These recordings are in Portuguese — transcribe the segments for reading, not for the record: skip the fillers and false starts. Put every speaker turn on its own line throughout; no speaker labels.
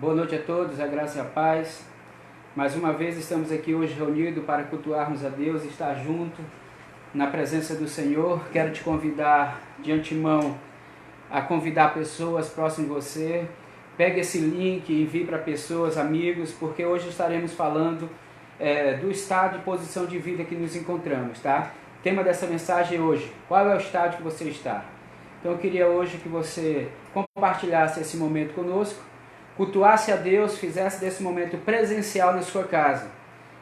Boa noite a todos, a graça e a paz. Mais uma vez estamos aqui hoje reunidos para cultuarmos a Deus, estar junto na presença do Senhor. Quero te convidar de antemão a convidar pessoas próximas de você. Pegue esse link e envie para pessoas, amigos, porque hoje estaremos falando do estado e posição de vida que nos encontramos, tá? O tema dessa mensagem hoje: qual é o estado que você está? Então eu queria hoje que você compartilhasse esse momento conosco, cultuasse a Deus, fizesse desse momento presencial na sua casa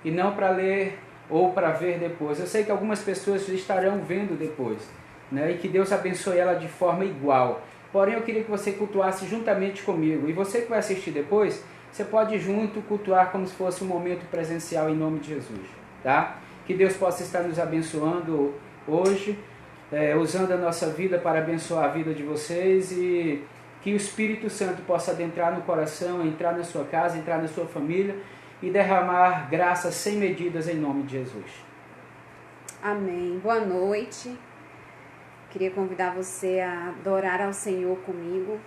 e não para ler ou para ver depois. Eu sei que algumas pessoas estarão vendo depois, né? E que Deus abençoe ela de forma igual. Porém, eu queria que você cultuasse juntamente comigo. E você que vai assistir depois, você pode junto cultuar como se fosse um momento presencial em nome de Jesus, tá? Que Deus possa estar nos abençoando hoje, usando a nossa vida para abençoar a vida de vocês, e que o Espírito Santo possa adentrar no coração, entrar na sua casa, entrar na sua família e derramar graças sem medidas em nome de Jesus.
Amém. Boa noite. Queria convidar você a adorar ao Senhor comigo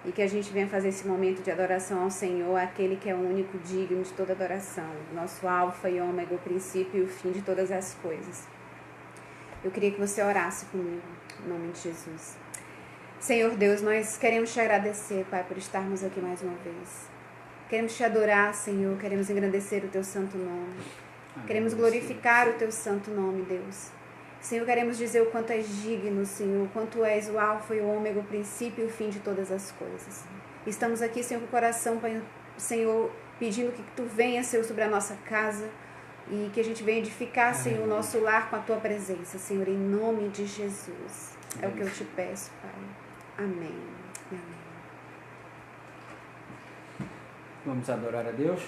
e que a gente venha fazer esse momento de adoração ao Senhor, aquele que é o único digno de toda adoração, nosso alfa e ômega, o princípio e o fim de todas as coisas. Eu queria que você orasse comigo, em nome de Jesus. Senhor Deus, nós queremos te agradecer, Pai, por estarmos aqui mais uma vez. Queremos te adorar, Senhor, queremos engrandecer o teu santo nome. Queremos glorificar o teu santo nome, Deus. Senhor, queremos dizer o quanto és digno, Senhor, o quanto és o alfa e o ômega, o princípio e o fim de todas as coisas. Estamos aqui, Senhor, com o coração, Senhor, pedindo que tu venha, Senhor, sobre a nossa casa e que a gente venha edificar, Senhor, o nosso lar com a tua presença, Senhor, em nome de Jesus. É o que eu te peço, Pai. Amém. Amém.
Vamos adorar a Deus?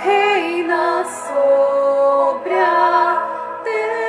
Reina sobre a terra.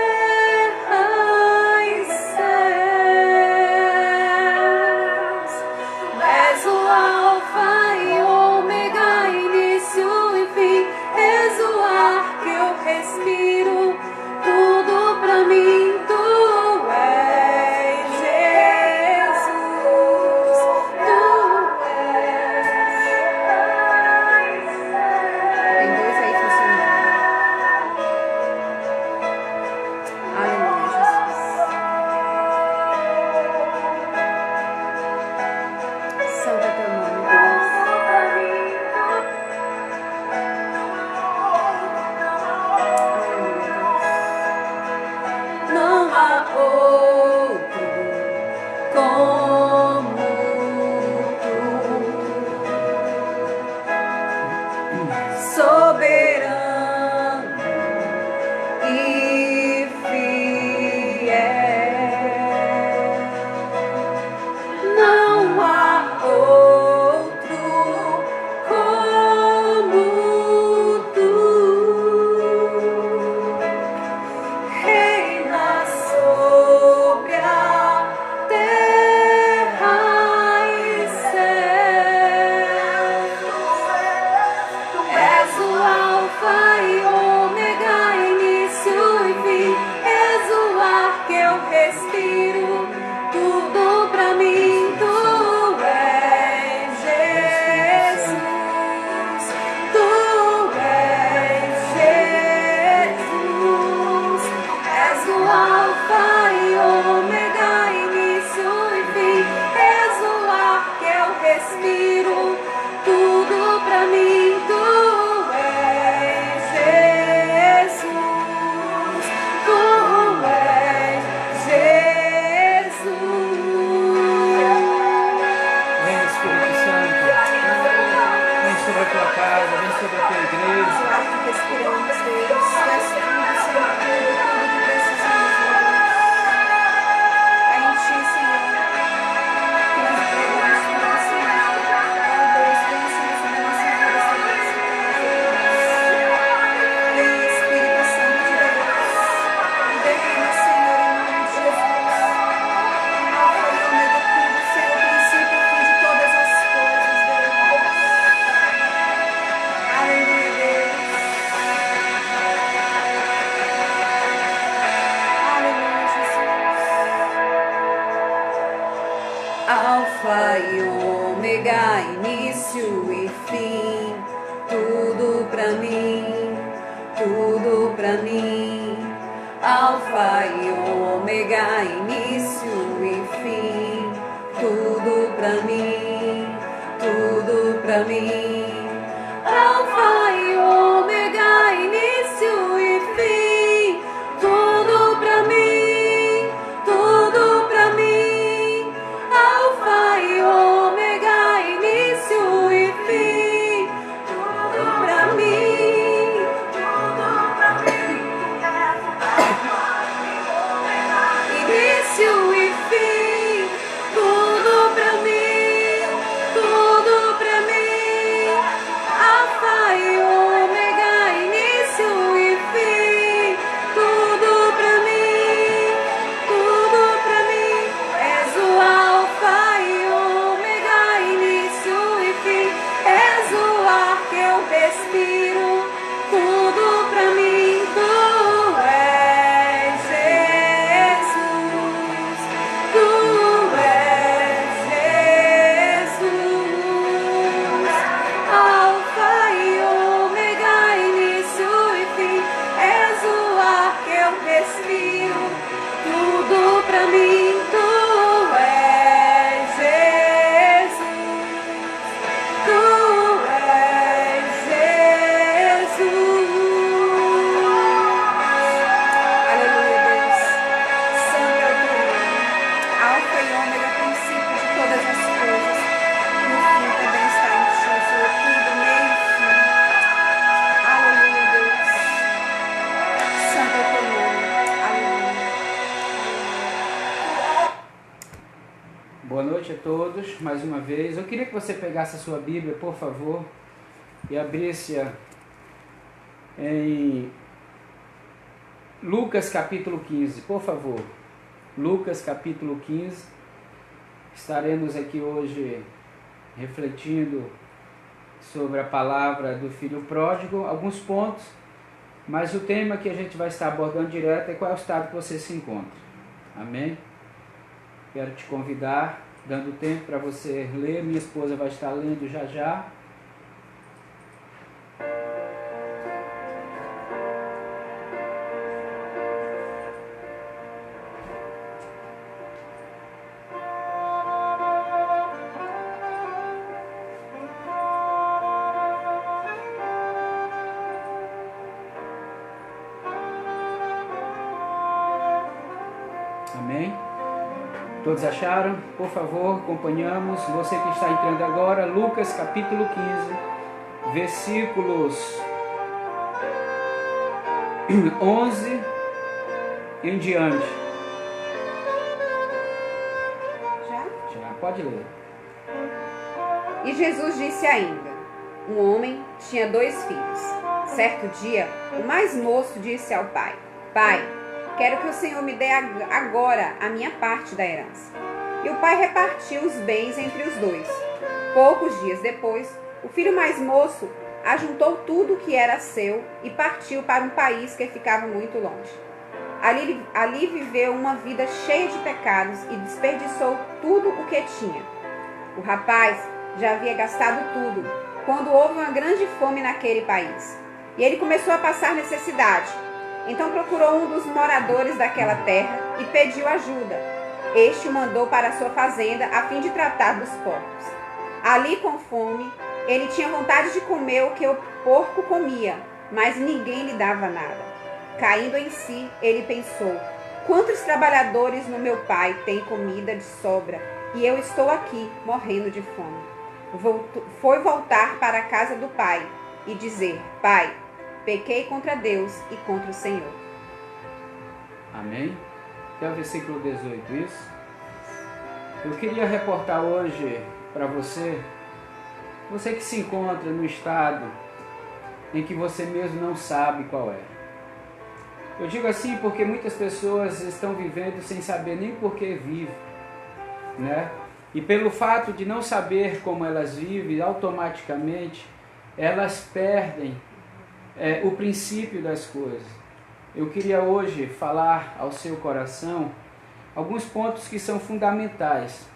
Alfa e ômega, início e fim, tudo pra mim, tudo pra mim. Alfa e ômega, início e fim, tudo pra mim, tudo pra mim. Alfa e ômega, início e fim, tudo pra mim, tudo pra mim. Alfa e ômega, início e fim, tudo pra mim, tudo pra mim. Início e fim, tudo pra mim, tudo pra mim. Alfa e ômega, início e fim, tudo pra mim, tudo pra mim. És o alfa e ômega, início e fim. És o ar que eu respiro, tudo pra mim. Tu és Jesus, tu és Jesus. Alfa e ômega, início e fim. És o ar que eu respiro, tudo pra mim. Tu és Jesus, tu és Jesus. Aleluia, Deus. Santo é o teu nome. Alfa e ômega, princípio de todas as coisas. E o fim também está em ti, Senhor. Tudo, meio e fim. Aleluia, Deus. Santo é o teu nome. Aleluia.
Boa noite a todos, mais uma vez. Eu queria que você pegasse a sua Bíblia, por favor, e abrisse-a em Lucas capítulo 15, por favor. Lucas capítulo 15. Estaremos aqui hoje refletindo sobre a palavra do filho pródigo, alguns pontos, mas o tema que a gente vai estar abordando direto é qual é o estado que você se encontra. Amém? Quero te convidar, dando tempo para você ler. Minha esposa vai estar lendo já já. Amém? Todos acharam? Por favor, acompanhamos. Você que está entrando agora, Lucas capítulo 15, versículos 11 em diante. Já, pode ler.
E Jesus disse ainda: um homem tinha 2 filhos. Certo dia, o mais moço disse ao pai: Pai, quero que o Senhor me dê agora a minha parte da herança. E o pai repartiu os bens entre os 2. Poucos dias depois, o filho mais moço ajuntou tudo o que era seu e partiu para um país que ficava muito longe. Ali viveu uma vida cheia de pecados e desperdiçou tudo o que tinha. O rapaz já havia gastado tudo quando houve uma grande fome naquele país. E ele começou a passar necessidade. Então procurou um dos moradores daquela terra e pediu ajuda. Este o mandou para sua fazenda a fim de tratar dos porcos. Ali, com fome, ele tinha vontade de comer o que o porco comia, mas ninguém lhe dava nada. Caindo em si, ele pensou: quantos trabalhadores no meu pai têm comida de sobra e eu estou aqui morrendo de fome. Foi voltar para a casa do pai e dizer: Pai, pequei contra Deus e contra o Senhor.
Amém? Até o versículo 18, isso? Eu queria reportar hoje para você que se encontra no estado em que você mesmo não sabe qual é. Eu digo assim porque muitas pessoas estão vivendo sem saber nem por que vivem, né? E pelo fato de não saber como elas vivem, automaticamente elas perdem o princípio das coisas. Eu queria hoje falar ao seu coração alguns pontos que são fundamentais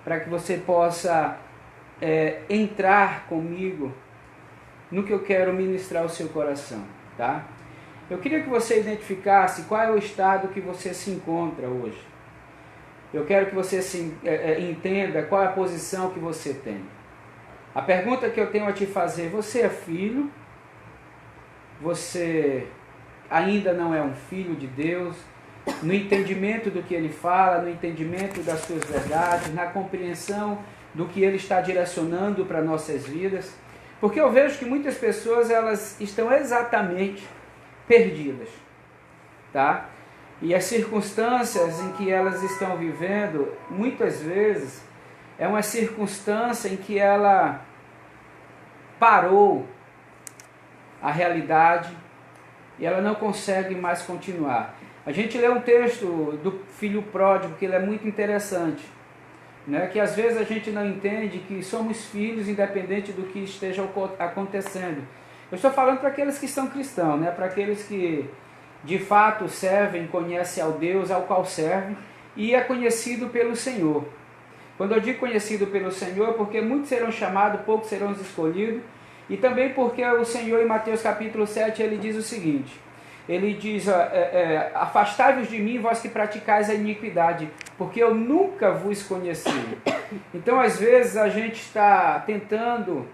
para que você possa entrar comigo no que eu quero ministrar ao seu coração, tá? Eu queria que você identificasse qual é o estado que você se encontra hoje. Eu quero que você entenda qual é a posição que você tem. A pergunta que eu tenho a te fazer: você é filho? Você ainda não é um filho de Deus? No entendimento do que Ele fala, no entendimento das suas verdades, na compreensão do que Ele está direcionando para nossas vidas? Porque eu vejo que muitas pessoas, elas estão exatamente perdidas, tá? E as circunstâncias em que elas estão vivendo, muitas vezes, é uma circunstância em que ela parou a realidade e ela não consegue mais continuar. A gente lê um texto do filho pródigo, que ele é muito interessante, né? Que às vezes a gente não entende que somos filhos independente do que esteja acontecendo. Eu estou falando para aqueles que são cristãos, né? Para aqueles que de fato servem, conhecem ao Deus ao qual servem e é conhecido pelo Senhor. Quando eu digo conhecido pelo Senhor, é porque muitos serão chamados, poucos serão escolhidos, e também porque o Senhor, em Mateus capítulo 7, ele diz o seguinte: ele diz, afastai-vos de mim, vós que praticais a iniquidade, porque eu nunca vos conheci. Então, às vezes, a gente está tentando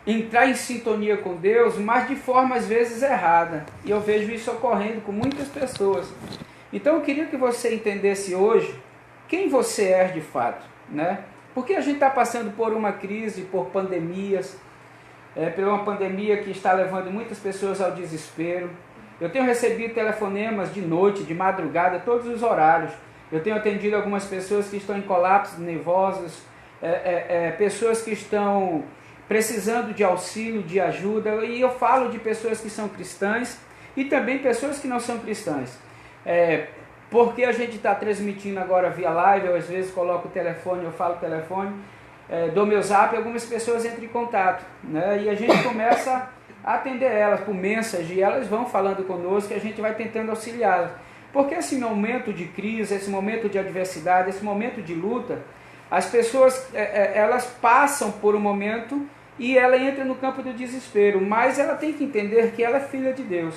entrar em sintonia com Deus, mas de forma, às vezes, errada. E eu vejo isso ocorrendo com muitas pessoas. Então, eu queria que você entendesse hoje quem você é de fato, né? Porque a gente está passando por uma crise, por pandemias, por uma pandemia que está levando muitas pessoas ao desespero. Eu tenho recebido telefonemas de noite, de madrugada, todos os horários. Eu tenho atendido algumas pessoas que estão em colapsos nervosos, pessoas que estão precisando de auxílio, de ajuda, e eu falo de pessoas que são cristãs e também pessoas que não são cristãs. Porque a gente está transmitindo agora via live, eu às vezes coloco o telefone, eu falo o telefone, dou meu zap, algumas pessoas entram em contato, né? E a gente começa a atender elas por mensagem, e elas vão falando conosco e a gente vai tentando auxiliá-las. Porque esse momento de crise, esse momento de adversidade, esse momento de luta, as pessoas elas passam por um momento e ela entra no campo do desespero, mas ela tem que entender que ela é filha de Deus.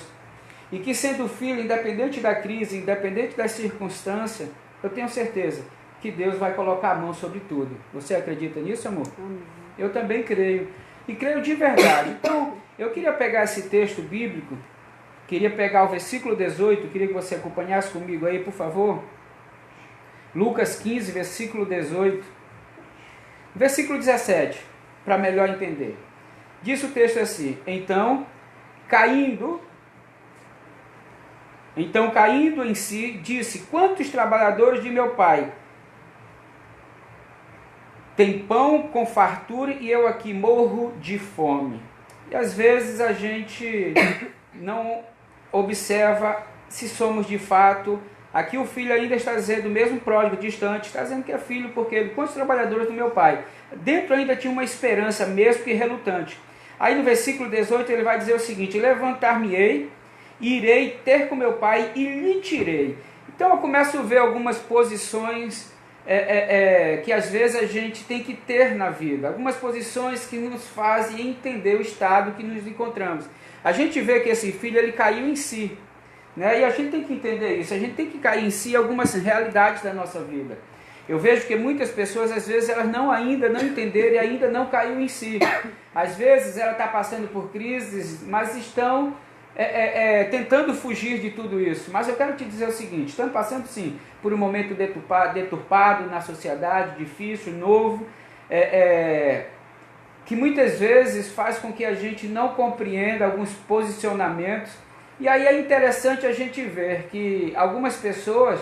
E que sendo filho, independente da crise, independente das circunstâncias, eu tenho certeza que Deus vai colocar a mão sobre tudo. Você acredita nisso, amor?
Amém.
Eu também creio. E creio de verdade. Então, eu queria pegar esse texto bíblico, queria pegar o versículo 18, queria que você acompanhasse comigo aí, por favor. Lucas 15, versículo 18. Versículo 17, para melhor entender. Diz o texto assim: Então, caindo em si, disse: Quantos trabalhadores de meu pai têm pão com fartura e eu aqui morro de fome? E às vezes a gente não observa se somos de fato. Aqui o filho ainda está dizendo, mesmo pródigo, distante, está dizendo que é filho, porque ele, quantos trabalhadores do meu pai? Dentro ainda tinha uma esperança, mesmo que relutante. Aí no versículo 18 ele vai dizer o seguinte: Levantar-me-ei, irei ter com meu pai e lhe tirei. Então eu começo a ver algumas posições que às vezes a gente tem que ter na vida. Algumas posições que nos fazem entender o estado que nos encontramos. A gente vê que esse filho ele caiu em si, né? E a gente tem que entender isso. A gente tem que cair em si algumas realidades da nossa vida. Eu vejo que muitas pessoas, às vezes, elas ainda não entenderam e ainda não caiu em si. Às vezes ela está passando por crises, mas estão tentando fugir de tudo isso. Mas eu quero te dizer o seguinte: estamos passando sim por um momento deturpado na sociedade, difícil, novo, que muitas vezes faz com que a gente não compreenda alguns posicionamentos. E aí é interessante a gente ver que algumas pessoas,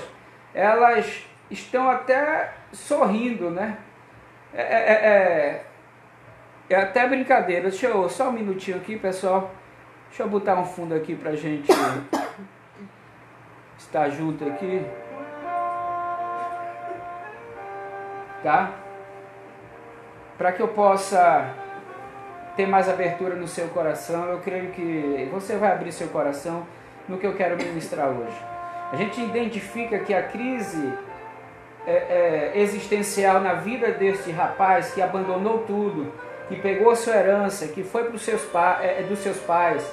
elas estão até sorrindo, né? É até brincadeira. Deixa eu só um minutinho aqui, pessoal. Deixa eu botar um fundo aqui pra gente estar junto aqui. Tá? Para que eu possa ter mais abertura no seu coração, eu creio que você vai abrir seu coração no que eu quero ministrar hoje. A gente identifica que a crise existencial na vida deste rapaz que abandonou tudo, que pegou a sua herança, que foi dos seus pais,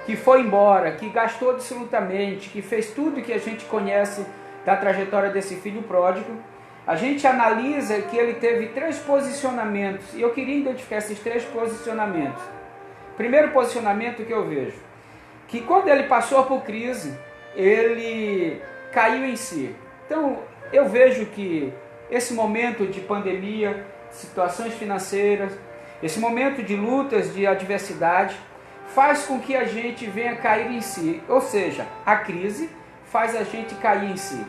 que foi embora, que gastou absolutamente, que fez tudo que a gente conhece da trajetória desse filho pródigo, a gente analisa que ele teve 3 posicionamentos, e eu queria identificar esses 3 posicionamentos. Primeiro posicionamento que eu vejo, que quando ele passou por crise, ele caiu em si. Então, eu vejo que esse momento de pandemia, situações financeiras, esse momento de lutas, de adversidade, faz com que a gente venha cair em si. Ou seja, a crise faz a gente cair em si.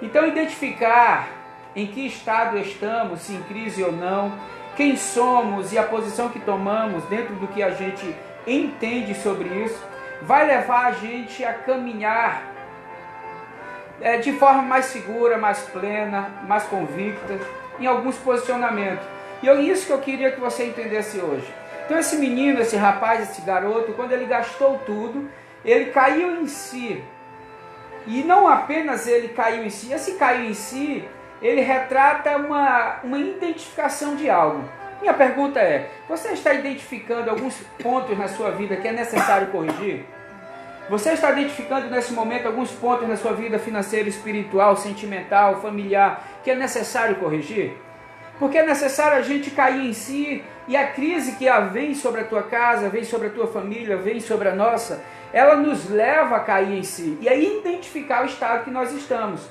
Então, identificar em que estado estamos, se em crise ou não, quem somos e a posição que tomamos dentro do que a gente entende sobre isso, vai levar a gente a caminhar de forma mais segura, mais plena, mais convicta, em alguns posicionamentos. E é isso que eu queria que você entendesse hoje. Então esse menino, esse rapaz, esse garoto, quando ele gastou tudo, ele caiu em si. E não apenas ele caiu em si, esse caiu em si, ele retrata uma identificação de algo. Minha pergunta é, você está identificando alguns pontos na sua vida que é necessário corrigir? Você está identificando nesse momento alguns pontos na sua vida financeira, espiritual, sentimental, familiar, que é necessário corrigir? Porque é necessário a gente cair em si, e a crise que vem sobre a tua casa, vem sobre a tua família, vem sobre a nossa, ela nos leva a cair em si, e aí identificar o estado que nós estamos.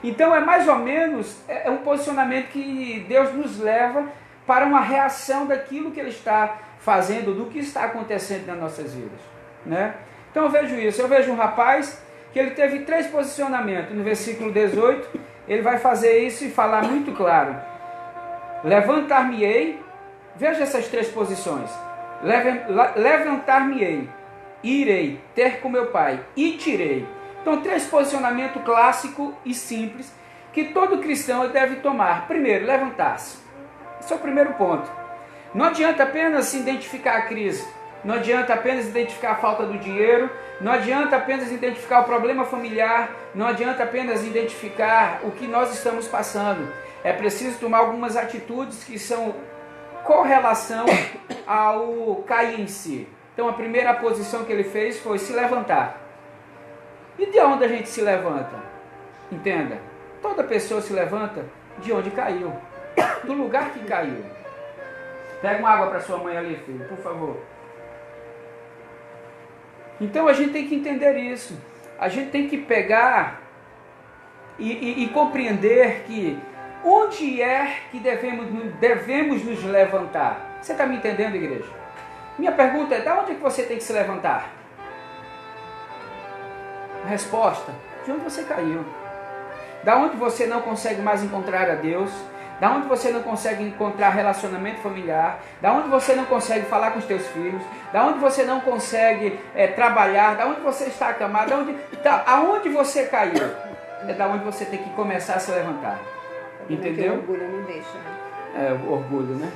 Então é mais ou menos um posicionamento que Deus nos leva para uma reação daquilo que Ele está fazendo, do que está acontecendo nas nossas vidas, né? Então eu vejo isso, eu vejo um rapaz que ele teve 3 posicionamentos. No versículo 18, ele vai fazer isso e falar muito claro. Levantar-me-ei, veja essas 3 posições. Levantar-me-ei, irei ter com meu pai e tirei. Então 3 posicionamentos clássicos e simples que todo cristão deve tomar. Primeiro, levantar-se. Esse é o primeiro ponto. Não adianta apenas identificar a crise. Não adianta apenas identificar a falta do dinheiro, não adianta apenas identificar o problema familiar, não adianta apenas identificar o que nós estamos passando. É preciso tomar algumas atitudes que são com relação ao cair em si. Então a primeira posição que ele fez foi se levantar. E de onde a gente se levanta? Entenda, toda pessoa se levanta de onde caiu, do lugar que caiu. Pega uma água para sua mãe ali, filho, por favor. Então a gente tem que entender isso. A gente tem que pegar e compreender que onde é que devemos nos levantar. Você está me entendendo, igreja? Minha pergunta é, de onde é que você tem que se levantar? A resposta, de onde você caiu. Da onde você não consegue mais encontrar a Deus, da onde você não consegue encontrar relacionamento familiar, da onde você não consegue falar com os teus filhos, da onde você não consegue trabalhar, da onde você está acamado, aonde você caiu, é da onde você tem que começar a se levantar. Entendeu?
O orgulho não deixa, né?
O orgulho, né?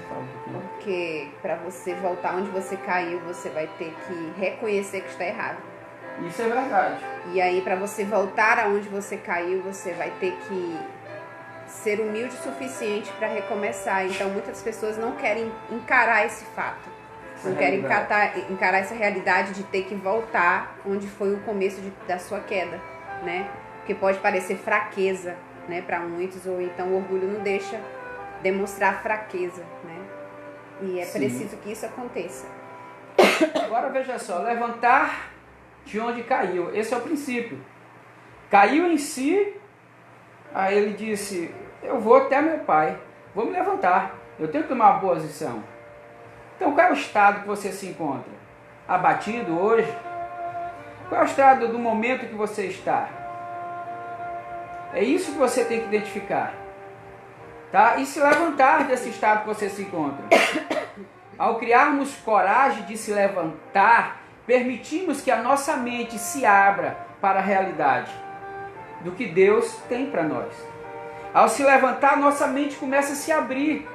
Porque para você voltar onde você caiu, você vai ter que reconhecer que está errado.
Isso é verdade.
E aí, para você voltar aonde você caiu, você vai ter que ser humilde o suficiente para recomeçar. Então, muitas pessoas não querem encarar esse fato. Não querem encarar essa realidade de ter que voltar onde foi o começo da sua queda, né? Porque pode parecer fraqueza, né, para muitos, ou então o orgulho não deixa demonstrar fraqueza, né? E é preciso que isso aconteça.
Agora veja só, levantar de onde caiu. Esse é o princípio. Caiu em si, aí ele disse, eu vou até meu pai, vou me levantar, eu tenho que tomar uma posição. Então qual é o estado que você se encontra? Abatido hoje? Qual é o estado do momento que você está? É isso que você tem que identificar. Tá? E se levantar desse estado que você se encontra. Ao criarmos coragem de se levantar, permitimos que a nossa mente se abra para a realidade do que Deus tem para nós. Ao se levantar, nossa mente começa a se abrir.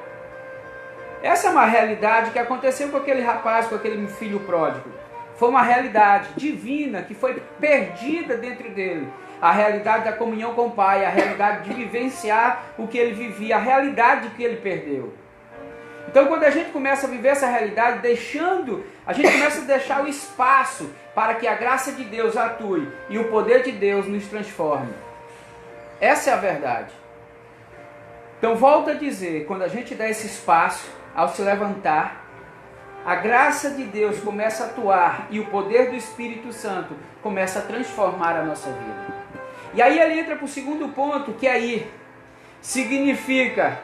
Essa é uma realidade que aconteceu com aquele rapaz, com aquele filho pródigo. Foi uma realidade divina que foi perdida dentro dele. A realidade da comunhão com o Pai, a realidade de vivenciar o que ele vivia, a realidade que ele perdeu. Então, quando a gente começa a viver essa realidade, a gente começa a deixar o espaço para que a graça de Deus atue e o poder de Deus nos transforme. Essa é a verdade. Então, volto a dizer, quando a gente dá esse espaço, ao se levantar, a graça de Deus começa a atuar e o poder do Espírito Santo começa a transformar a nossa vida. E aí ele entra para o segundo ponto, que aí significa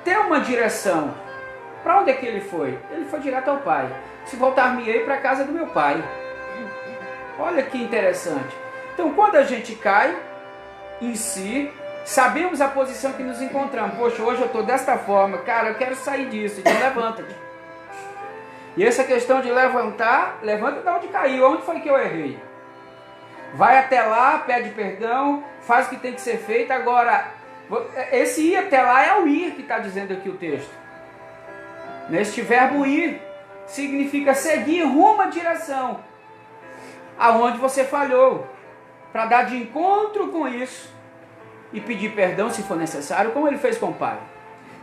ter uma direção. Para onde é que ele foi? Ele foi direto ao Pai. Se voltar-me-ei para a casa do meu Pai. Olha que interessante. Então, quando a gente cai em si, sabemos a posição que nos encontramos. Poxa, hoje eu estou desta forma, cara, eu quero sair disso. Então levanta-te. E essa questão de levantar, levanta de onde caiu, onde foi que eu errei. Vai até lá, pede perdão, faz o que tem que ser feito. Agora, esse ir até lá é o ir que está dizendo aqui o texto. Neste verbo ir, significa seguir rumo à direção aonde você falhou, para dar de encontro com isso e pedir perdão se for necessário, como ele fez com o Pai,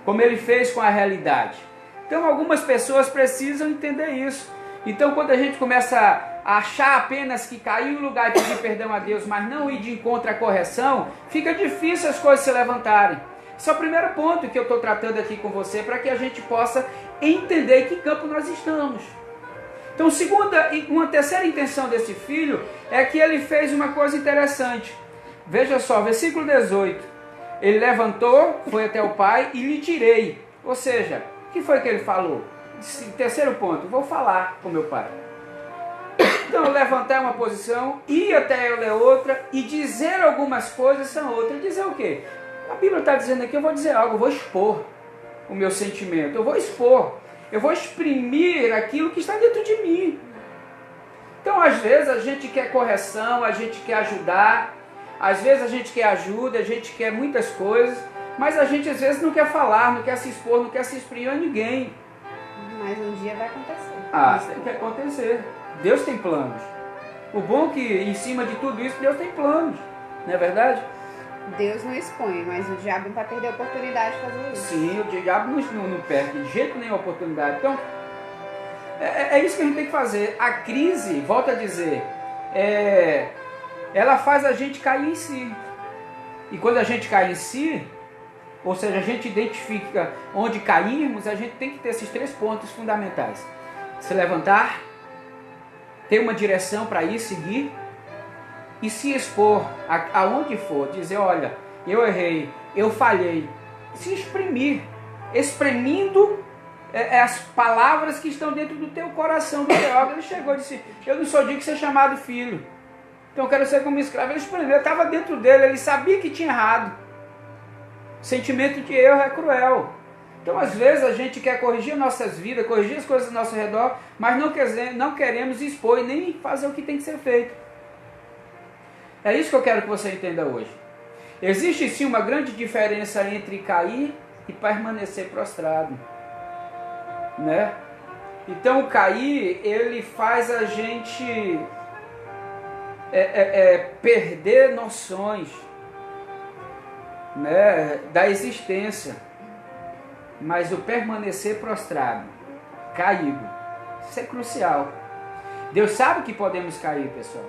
como ele fez com a realidade. Então algumas pessoas precisam entender isso. Então quando a gente começa a achar apenas que caiu no lugar de pedir perdão a Deus, mas não ir de encontro à correção, fica difícil as coisas se levantarem. Esse é o primeiro ponto que eu estou tratando aqui com você, para que a gente possa entender em que campo nós estamos. Então, uma terceira intenção desse filho é que ele fez uma coisa interessante. Veja só, versículo 18. Ele levantou, foi até o pai e lhe tirei. Ou seja, o que foi que ele falou? Terceiro ponto, vou falar com meu pai. Então, levantar é uma posição, ir até ela é outra, e dizer algumas coisas são outras. Dizer o quê? A Bíblia está dizendo aqui, eu vou dizer algo, eu vou expor o meu sentimento, eu vou expor. Eu vou exprimir aquilo que está dentro de mim. Então, às vezes, a gente quer correção, a gente quer ajudar, às vezes a gente quer ajuda, a gente quer muitas coisas, mas a gente, às vezes, não quer falar, não quer se expor, não quer se exprimir a ninguém.
Mas um dia vai acontecer.
Tem que acontecer. Deus tem planos. O bom é que, em cima de tudo isso, Deus tem planos. Não é verdade?
Deus não expõe, mas o diabo não vai perder a oportunidade de fazer isso.
Sim, o diabo não perde de jeito nenhum a oportunidade. Então, é isso que a gente tem que fazer. A crise, volto a dizer, ela faz a gente cair em si. E quando a gente cai em si, ou seja, a gente identifica onde cairmos, a gente tem que ter esses 3 pontos fundamentais. Se levantar, ter uma direção para ir, seguir, e se expor aonde for, dizer, olha, eu errei, eu falhei. Se exprimir, exprimindo as palavras que estão dentro do teu coração, do teu órgão. Ele chegou e disse, eu não sou digno de ser chamado filho, então eu quero ser como escravo. Ele exprimiu, estava dentro dele, ele sabia que tinha errado. O sentimento de erro é cruel. Então às vezes a gente quer corrigir nossas vidas, corrigir as coisas ao nosso redor, mas não queremos expor e nem fazer o que tem que ser feito. É isso que eu quero que você entenda hoje. Existe sim uma grande diferença entre cair e permanecer prostrado, né? Então cair, ele faz a gente perder noções, né, da existência. Mas o permanecer prostrado, caído, isso é crucial. Deus sabe que podemos cair, pessoal.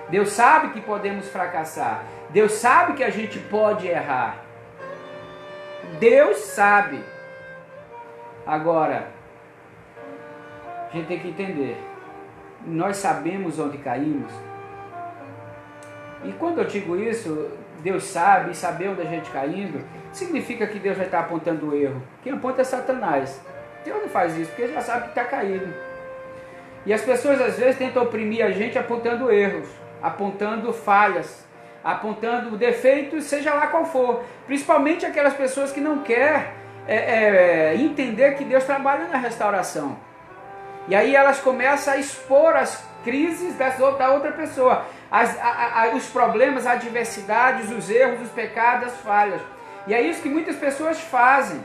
Deus sabe que podemos fracassar. Deus sabe que a gente pode errar. Deus sabe. Agora, a gente tem que entender. Nós sabemos onde caímos. E quando eu digo isso, Deus sabe, e saber onde a gente caindo, significa que Deus vai estar apontando o erro. Quem aponta é Satanás. Deus não faz isso, porque ele já sabe que está caído. E as pessoas às vezes tentam oprimir a gente apontando erros, apontando falhas, apontando defeitos, seja lá qual for. Principalmente aquelas pessoas que não querem entender que Deus trabalha na restauração. E aí elas começam a expor as crises da outra pessoa, os problemas, as adversidades, os erros, os pecados, as falhas. E é isso que muitas pessoas fazem.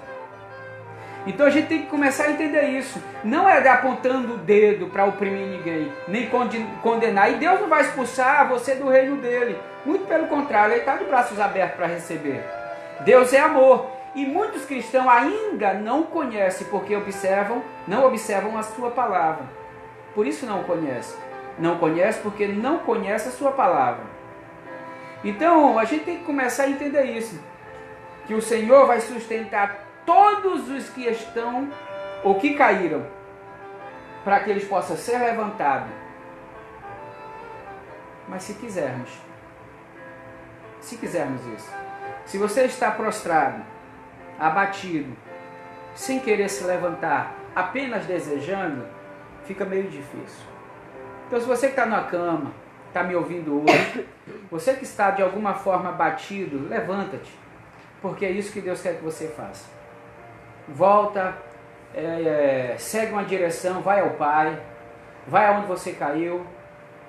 Então a gente tem que começar a entender isso. Não é apontando o dedo para oprimir ninguém, nem condenar. E Deus não vai expulsar você do reino dele. Muito pelo contrário, ele está de braços abertos para receber. Deus é amor. E muitos cristãos ainda não conhecem porque não observam a sua palavra. Por isso não o conhecem. Não conhece porque não conhece a sua palavra. Então a gente tem que começar a entender isso. Que o Senhor vai sustentar todos os que estão ou que caíram, para que eles possam ser levantados. Mas se quisermos isso, se você está prostrado, abatido, sem querer se levantar, apenas desejando, fica meio difícil. Então se você que está na cama, está me ouvindo hoje, você que está de alguma forma abatido, levanta-te, porque é isso que Deus quer que você faça. Volta, segue uma direção, vai ao Pai, vai aonde você caiu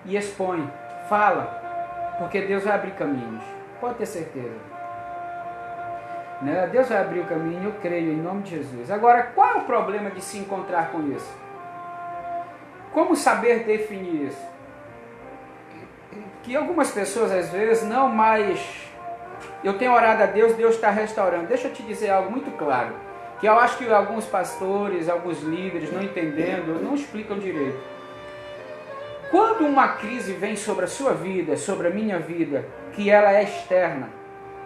e expõe, fala, porque Deus vai abrir caminhos, pode ter certeza. Né? Deus vai abrir o caminho, eu creio, em nome de Jesus. Agora, qual é o problema de se encontrar com isso? Como saber definir isso? Que algumas pessoas às vezes não mais... Eu tenho orado a Deus, Deus está restaurando. Deixa eu te dizer algo muito claro. Que eu acho que alguns pastores, alguns líderes, não entendendo, não explicam direito. Quando uma crise vem sobre a sua vida, sobre a minha vida, que ela é externa,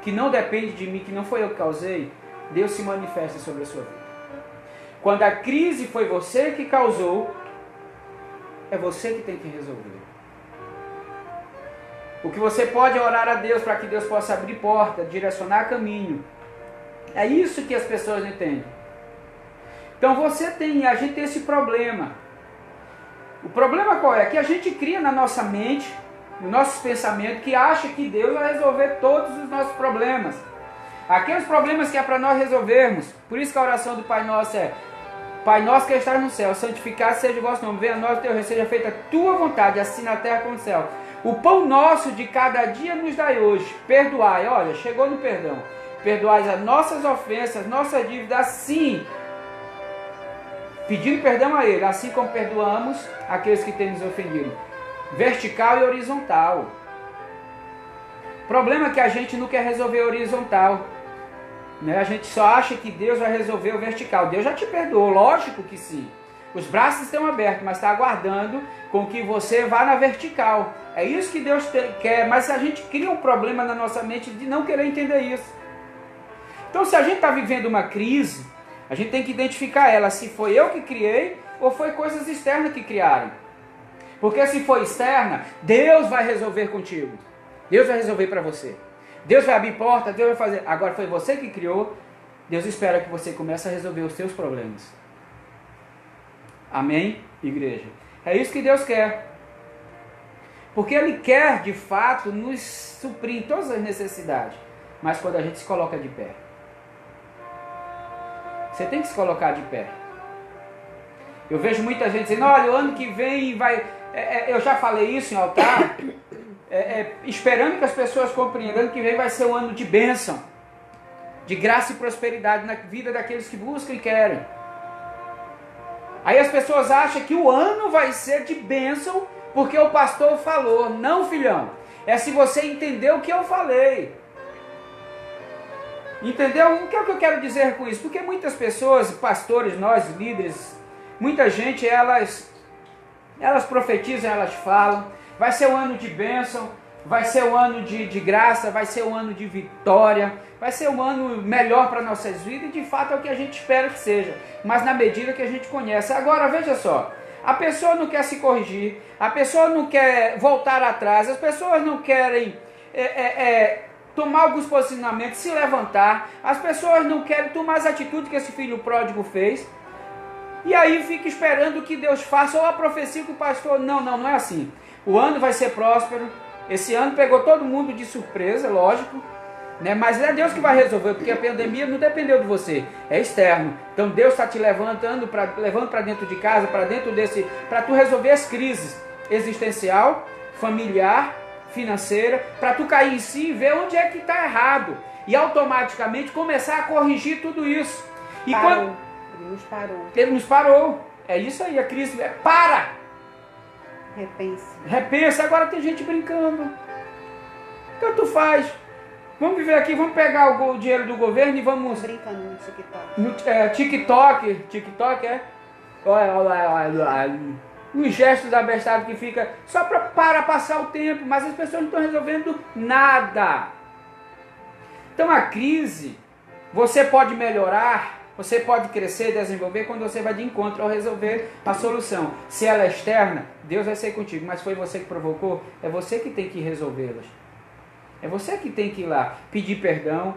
que não depende de mim, que não foi eu que causei, Deus se manifesta sobre a sua vida. Quando a crise foi você que causou, é você que tem que resolver. O que você pode é orar a Deus para que Deus possa abrir porta, direcionar caminho. É isso que as pessoas entendem. Então a gente tem esse problema. O problema qual é? Que a gente cria na nossa mente, no nossos pensamentos, que acha que Deus vai resolver todos os nossos problemas. Aqueles problemas que é para nós resolvermos. Por isso que a oração do Pai Nosso é: Pai Nosso que estás no céu, santificado seja o vosso nome, venha a nós o teu reino, seja feita a tua vontade, assim na terra como no céu. O pão nosso de cada dia nos dai hoje. Perdoai, olha, chegou no perdão. Perdoai as nossas ofensas, nossas dívidas, assim, pedindo perdão a Ele, assim como perdoamos aqueles que têm nos ofendido. Vertical e horizontal. O problema é que a gente não quer resolver horizontal. Né? A gente só acha que Deus vai resolver o vertical. Deus já te perdoou, lógico que sim. Os braços estão abertos, mas está aguardando com que você vá na vertical. É isso que Deus quer, mas a gente cria um problema na nossa mente de não querer entender isso. Então, se a gente está vivendo uma crise, a gente tem que identificar ela, se foi eu que criei ou foi coisas externas que criaram. Porque se for externa, Deus vai resolver contigo. Deus vai resolver para você. Deus vai abrir porta, Deus vai fazer. Agora foi você que criou, Deus espera que você comece a resolver os seus problemas. Amém, igreja? É isso que Deus quer. Porque Ele quer, de fato, nos suprir em todas as necessidades. Mas quando a gente se coloca de pé. Você tem que se colocar de pé. Eu vejo muita gente dizendo: olha, o ano que vem vai... eu já falei isso em altar. Esperando que as pessoas compreendam que vem vai ser um ano de bênção. De graça e prosperidade na vida daqueles que buscam e querem. Aí as pessoas acham que o ano vai ser de bênção porque o pastor falou. Não, filhão. É se você entender o que eu falei. Entendeu? O que é que eu quero dizer com isso? Porque muitas pessoas, pastores, nós, líderes, muita gente, elas profetizam, elas falam. Vai ser um ano de bênção, vai ser um ano de graça, vai ser um ano de vitória, vai ser um ano melhor para nossas vidas, e de fato é o que a gente espera que seja, mas na medida que a gente conhece. Agora, veja só, a pessoa não quer se corrigir, a pessoa não quer voltar atrás, as pessoas não querem tomar alguns posicionamentos, se levantar, as pessoas não querem tomar as atitudes que esse filho pródigo fez, e aí fica esperando que Deus faça, ou a profecia que o pastor... Não é assim. O ano vai ser próspero. Esse ano pegou todo mundo de surpresa, lógico, né? Mas é Deus que vai resolver, porque a pandemia não dependeu de você, é externo. Então Deus está te levando para dentro de casa, para tu resolver as crises existencial, familiar, financeira, para tu cair em si e ver onde é que está errado e automaticamente começar a corrigir tudo isso. E quando...
Ele nos parou.
Ele nos parou. É isso aí, a crise é para!
Repense.
Repensa, agora tem gente brincando. Tanto faz. Vamos viver aqui, vamos pegar o dinheiro do governo e vamos...
Brincando no TikTok.
No TikTok é? Olha. Uns gestos abestados que fica só para passar o tempo, mas as pessoas não estão resolvendo nada. Então a crise, você pode melhorar, você pode crescer e desenvolver quando você vai de encontro ao resolver a solução. Se ela é externa, Deus vai ser contigo, mas foi você que provocou, é você que tem que resolvê-las. É você que tem que ir lá pedir perdão,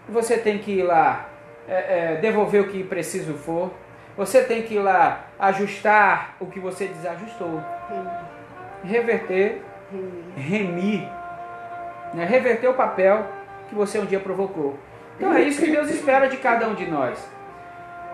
você tem que ir lá devolver o que preciso for, você tem que ir lá ajustar o que você desajustou, reverter, remir, né? Reverter o papel que você um dia provocou. Então é isso que Deus espera de cada um de nós.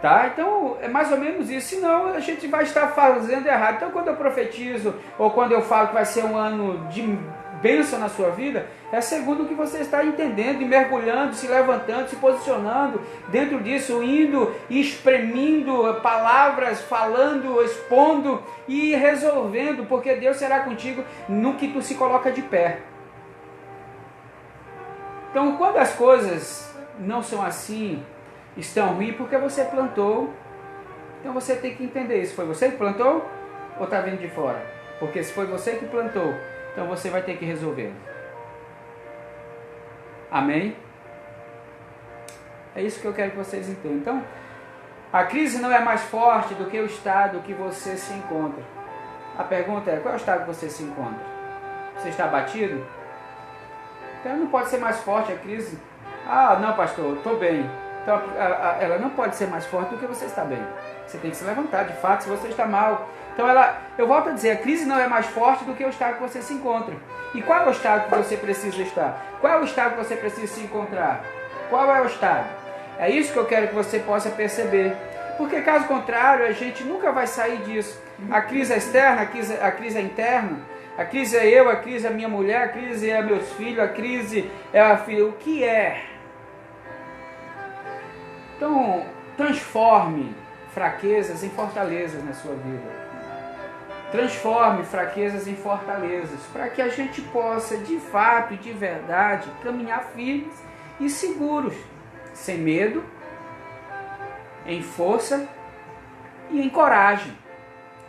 Tá? Então é mais ou menos isso, senão a gente vai estar fazendo errado. Então quando eu profetizo, ou quando eu falo que vai ser um ano de bênção na sua vida, é segundo o que você está entendendo e mergulhando, se levantando, se posicionando dentro disso, indo e espremindo palavras, falando, expondo e resolvendo, porque Deus será contigo no que tu se coloca de pé. Então quando as coisas não são assim, estão ruins, porque você plantou, então você tem que entender isso. Foi você que plantou ou está vindo de fora? Porque se foi você que plantou, então você vai ter que resolver. Amém? É isso que eu quero que vocês entendam. Então, a crise não é mais forte do que o estado que você se encontra. A pergunta é, qual é o estado que você se encontra? Você está abatido? Então não pode ser mais forte a crise. Ah, não, pastor, estou bem. Então ela não pode ser mais forte do que você está bem. Você tem que se levantar, de fato, se você está mal. Então eu volto a dizer, a crise não é mais forte do que o estado que você se encontra. E qual é o estado que você precisa estar? Qual é o estado que você precisa se encontrar? Qual é o estado? É isso que eu quero que você possa perceber. Porque caso contrário, a gente nunca vai sair disso. A crise é externa, a crise é interna. A crise é eu, a crise é minha mulher, a crise é meus filhos, a crise é a filha. O que é? Então, transforme fraquezas em fortalezas na sua vida. Transforme fraquezas em fortalezas, para que a gente possa, de fato e de verdade, caminhar firmes e seguros, sem medo, em força e em coragem.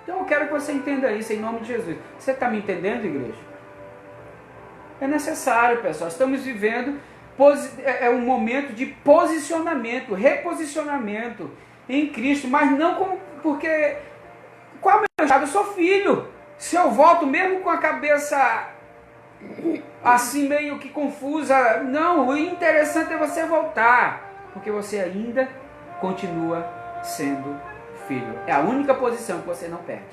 Então eu quero que você entenda isso em nome de Jesus. Você está me entendendo, igreja? É necessário, pessoal. Estamos vivendo um momento de posicionamento, reposicionamento em Cristo, mas não porque... Qual é o meu estado? Eu sou filho. Se eu volto mesmo com a cabeça assim meio que confusa, não, o interessante é você voltar, porque você ainda continua sendo filho. É a única posição que você não perde.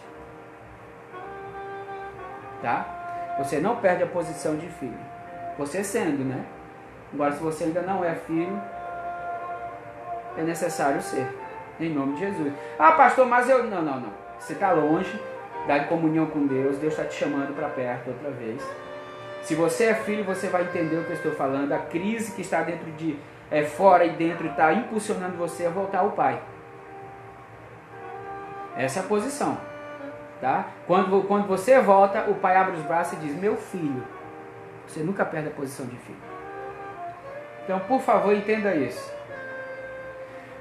Tá? Você não perde a posição de filho. Você sendo, né? Agora, se você ainda não é filho, é necessário ser. Em nome de Jesus. Ah, pastor, mas eu... Não. Você está longe da comunhão com Deus. Deus está te chamando para perto outra vez. Se você é filho, você vai entender o que eu estou falando. A crise que está dentro de... fora e dentro está impulsionando você a voltar ao Pai. Essa é a posição. Tá? Quando você volta, o Pai abre os braços e diz, meu filho. Você nunca perde a posição de filho. Então, por favor, entenda isso.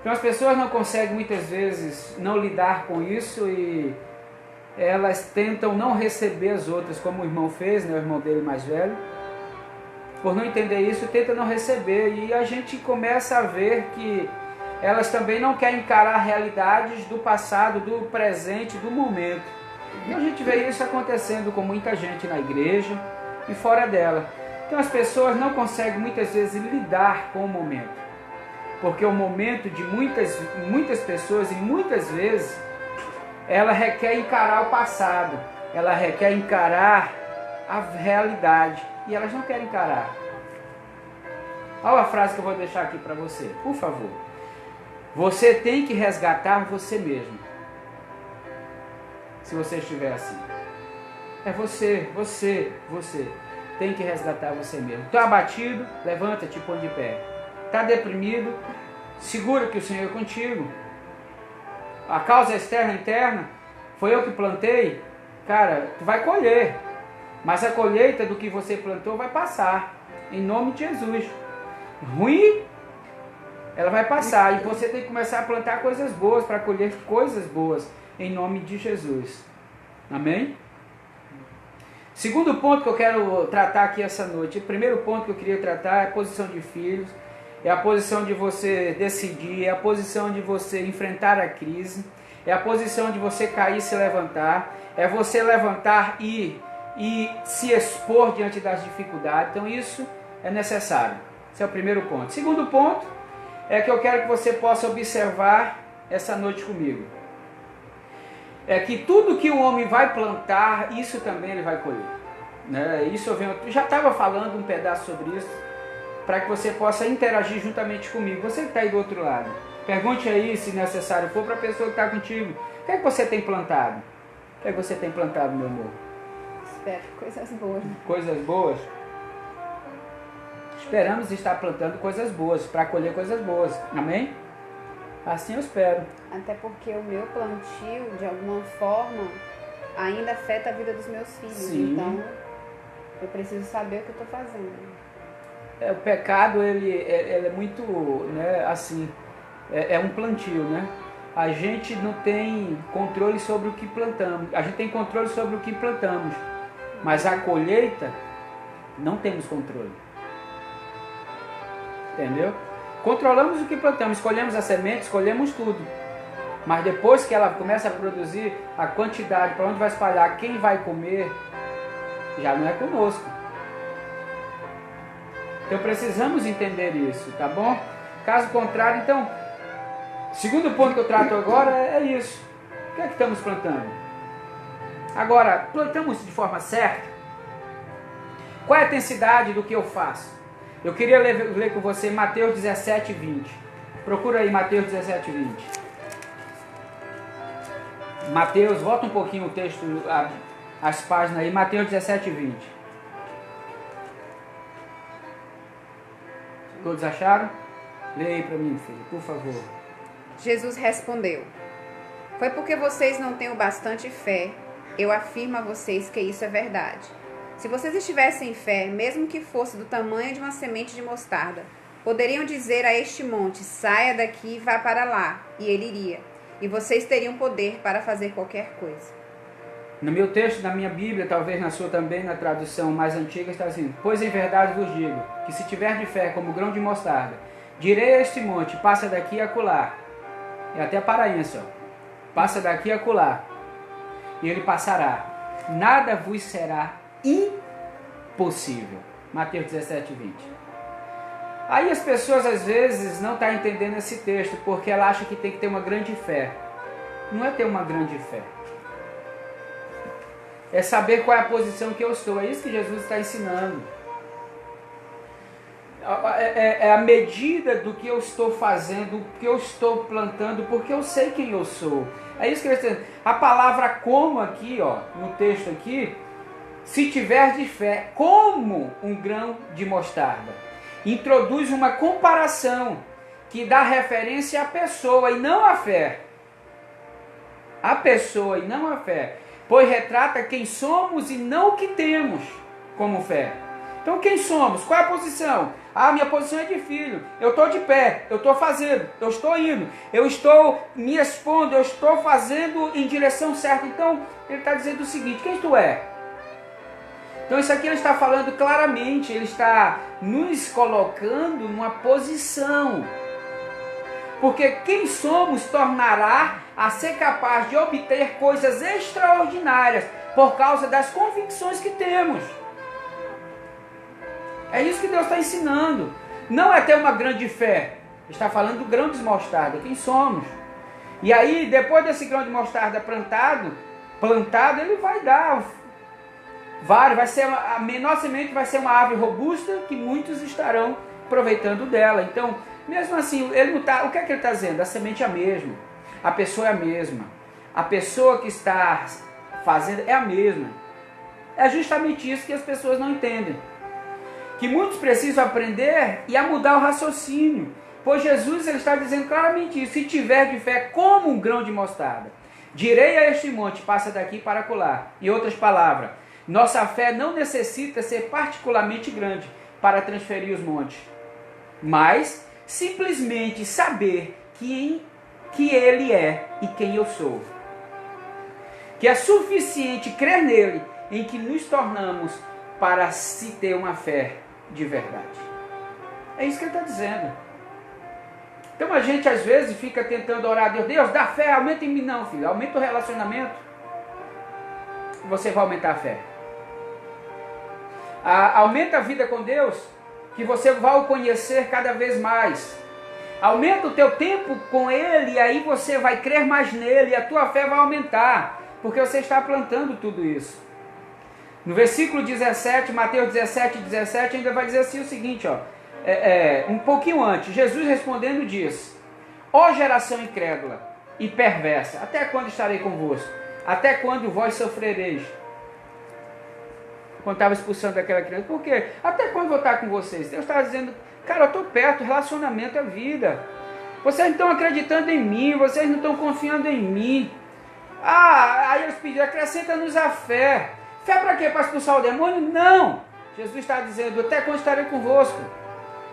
Então, as pessoas não conseguem, muitas vezes, não lidar com isso e elas tentam não receber as outras, como o irmão fez, né, o irmão dele mais velho. Por não entender isso, tenta não receber. E a gente começa a ver que elas também não querem encarar realidades do passado, do presente, do momento. E a gente vê isso acontecendo com muita gente na igreja e fora dela. Então as pessoas não conseguem muitas vezes lidar com o momento. Porque o momento de muitas pessoas e muitas vezes ela requer encarar o passado, ela requer encarar a realidade e elas não querem encarar. Olha a frase que eu vou deixar aqui para você, por favor. Você tem que resgatar você mesmo. Se você estiver assim. É você tem que resgatar você mesmo. Está abatido? Levanta-te e põe de pé. Está deprimido? segura que o Senhor é contigo. A causa externa e interna, foi eu que plantei, cara, tu vai colher. Mas a colheita do que você plantou vai passar, em nome de Jesus. Ruim, ela vai passar. E você tem que começar a plantar coisas boas para colher coisas boas, em nome de Jesus. Amém? Segundo ponto que eu quero tratar aqui essa noite. O primeiro ponto que eu queria tratar é a posição de filhos. É a posição de você decidir, é a posição de você enfrentar a crise, é a posição de você cair e se levantar, é você levantar e se expor diante das dificuldades. Então isso é necessário. Esse é o primeiro ponto. Segundo ponto é que eu quero que você possa observar essa noite comigo. É que tudo que o homem vai plantar, isso também ele vai colher. Né? Isso eu já estava falando um pedaço sobre isso, para que você possa interagir juntamente comigo. Você que está aí do outro lado, pergunte aí, se necessário for, para a pessoa que está contigo. O que é que você tem plantado? O que é que você tem plantado, meu amor?
Espero coisas boas.
Coisas boas? Esperamos estar plantando coisas boas, para colher coisas boas. Amém? Assim eu espero.
Até porque o meu plantio, de alguma forma, ainda afeta a vida dos meus filhos.
Sim.
Então, eu preciso saber o que eu estou fazendo.
O pecado, ele é muito, né, assim, é um plantio, né? A gente não tem controle sobre o que plantamos. A gente tem controle sobre o que plantamos. Mas a colheita, não temos controle. Entendeu? Controlamos o que plantamos, escolhemos a semente, escolhemos tudo. Mas depois que ela começa a produzir a quantidade, para onde vai espalhar, quem vai comer, já não é conosco. Então precisamos entender isso, tá bom? Caso contrário, então, segundo ponto que eu trato agora é isso. O que é que estamos plantando? Agora, plantamos de forma certa? Qual é a intensidade do que eu faço? Eu queria ler com você Mateus 17, 20. Procura aí Mateus 17, 20. Mateus, volta um pouquinho o texto, as páginas aí, Mateus 17, 20. Todos acharam? Leia aí para mim, filho, por favor.
Jesus respondeu: foi porque vocês não têm o bastante fé. Eu afirmo a vocês que isso é verdade. Se vocês estivessem em fé, mesmo que fosse do tamanho de uma semente de mostarda, poderiam dizer a este monte: saia daqui e vá para lá, e ele iria. E vocês teriam poder para fazer qualquer coisa.
No meu texto, na minha Bíblia, talvez na sua também, na tradução mais antiga, está assim: pois em verdade vos digo, que se tiver de fé como grão de mostarda, direi a este monte: passa daqui e acolá. É até paraense, ó. Passa daqui e acolá. E ele passará. Nada vos será impossível. Mateus 17, 20. Aí as pessoas às vezes não estão entendendo esse texto, porque ela acha que tem que ter uma grande fé. Não é ter uma grande fé. É saber qual é a posição que eu estou. É isso que Jesus está ensinando. É a medida do que eu estou fazendo, do que eu estou plantando, porque eu sei quem eu sou. É isso que ele está dizendo. A palavra como aqui, ó, no texto aqui, se tiver de fé, como um grão de mostarda, introduz uma comparação que dá referência à pessoa e não à fé. A pessoa e não a fé. Pois retrata quem somos e não o que temos como fé. Então quem somos? Qual é a posição? Ah, minha posição é de filho. Eu estou de pé, eu estou fazendo, eu estou indo, eu estou me expondo, eu estou fazendo em direção certa. Então ele está dizendo o seguinte: quem tu é? Então isso aqui ele está falando claramente, ele está nos colocando numa posição. Porque quem somos tornará a ser capaz de obter coisas extraordinárias por causa das convicções que temos. É isso que Deus está ensinando. Não é ter uma grande fé. Está falando do grão de mostarda. Quem somos? E aí, depois desse grão de mostarda plantado, ele vai dar vários. Vai ser a menor semente vai ser uma árvore robusta que muitos estarão aproveitando dela. Então, mesmo assim, ele não tá, o que é que ele está dizendo? A semente é a mesma. A pessoa é a mesma. A pessoa que está fazendo é a mesma. É justamente isso que as pessoas não entendem. Que muitos precisam aprender e a mudar o raciocínio. Pois Jesus ele está dizendo claramente isso. Se tiver de fé como um grão de mostarda, direi a este monte, passa daqui para acolá. Em outras palavras, nossa fé não necessita ser particularmente grande para transferir os montes, mas simplesmente saber que Ele é e quem eu sou. Que é suficiente crer nele, em que nos tornamos para se ter uma fé de verdade. É isso que ele está dizendo. Então a gente às vezes fica tentando orar a Deus, Deus, dá fé, aumenta em mim. Não, filho, aumenta o relacionamento, você vai aumentar a fé. Aumenta a vida com Deus, que você vai o conhecer cada vez mais. Aumenta o teu tempo com Ele, e aí você vai crer mais nele, e a tua fé vai aumentar, porque você está plantando tudo isso. No versículo 17, Mateus 17, ainda vai dizer assim o seguinte, ó, um pouquinho antes, Jesus respondendo diz, ó geração incrédula e perversa, até quando estarei convosco? Até quando vós sofrereis? Quando estava expulsando aquela criança, por quê? Até quando vou estar com vocês? Deus estava dizendo, cara, eu estou perto, relacionamento é vida. Vocês não estão acreditando em mim, vocês não estão confiando em mim. Aí eles pediram, acrescenta-nos a fé. Fé para quê? Para expulsar o demônio? Não! Jesus está dizendo, até quando estarei convosco?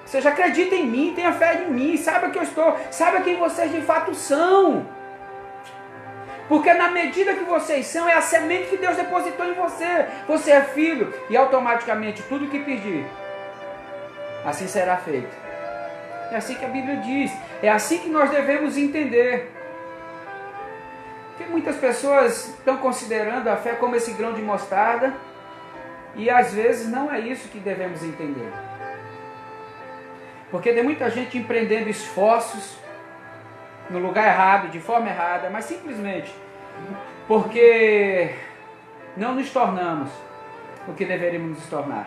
Vocês acreditem em mim, tenha fé em mim, saiba que eu estou, saiba quem vocês de fato são. Porque na medida que vocês são, é a semente que Deus depositou em você. Você é filho e automaticamente tudo que pedir, assim será feito. É assim que a Bíblia diz. É assim que nós devemos entender. Porque muitas pessoas estão considerando a fé como esse grão de mostarda e às vezes não é isso que devemos entender. Porque tem muita gente empreendendo esforços no lugar errado, de forma errada, mas simplesmente porque não nos tornamos o que deveríamos nos tornar.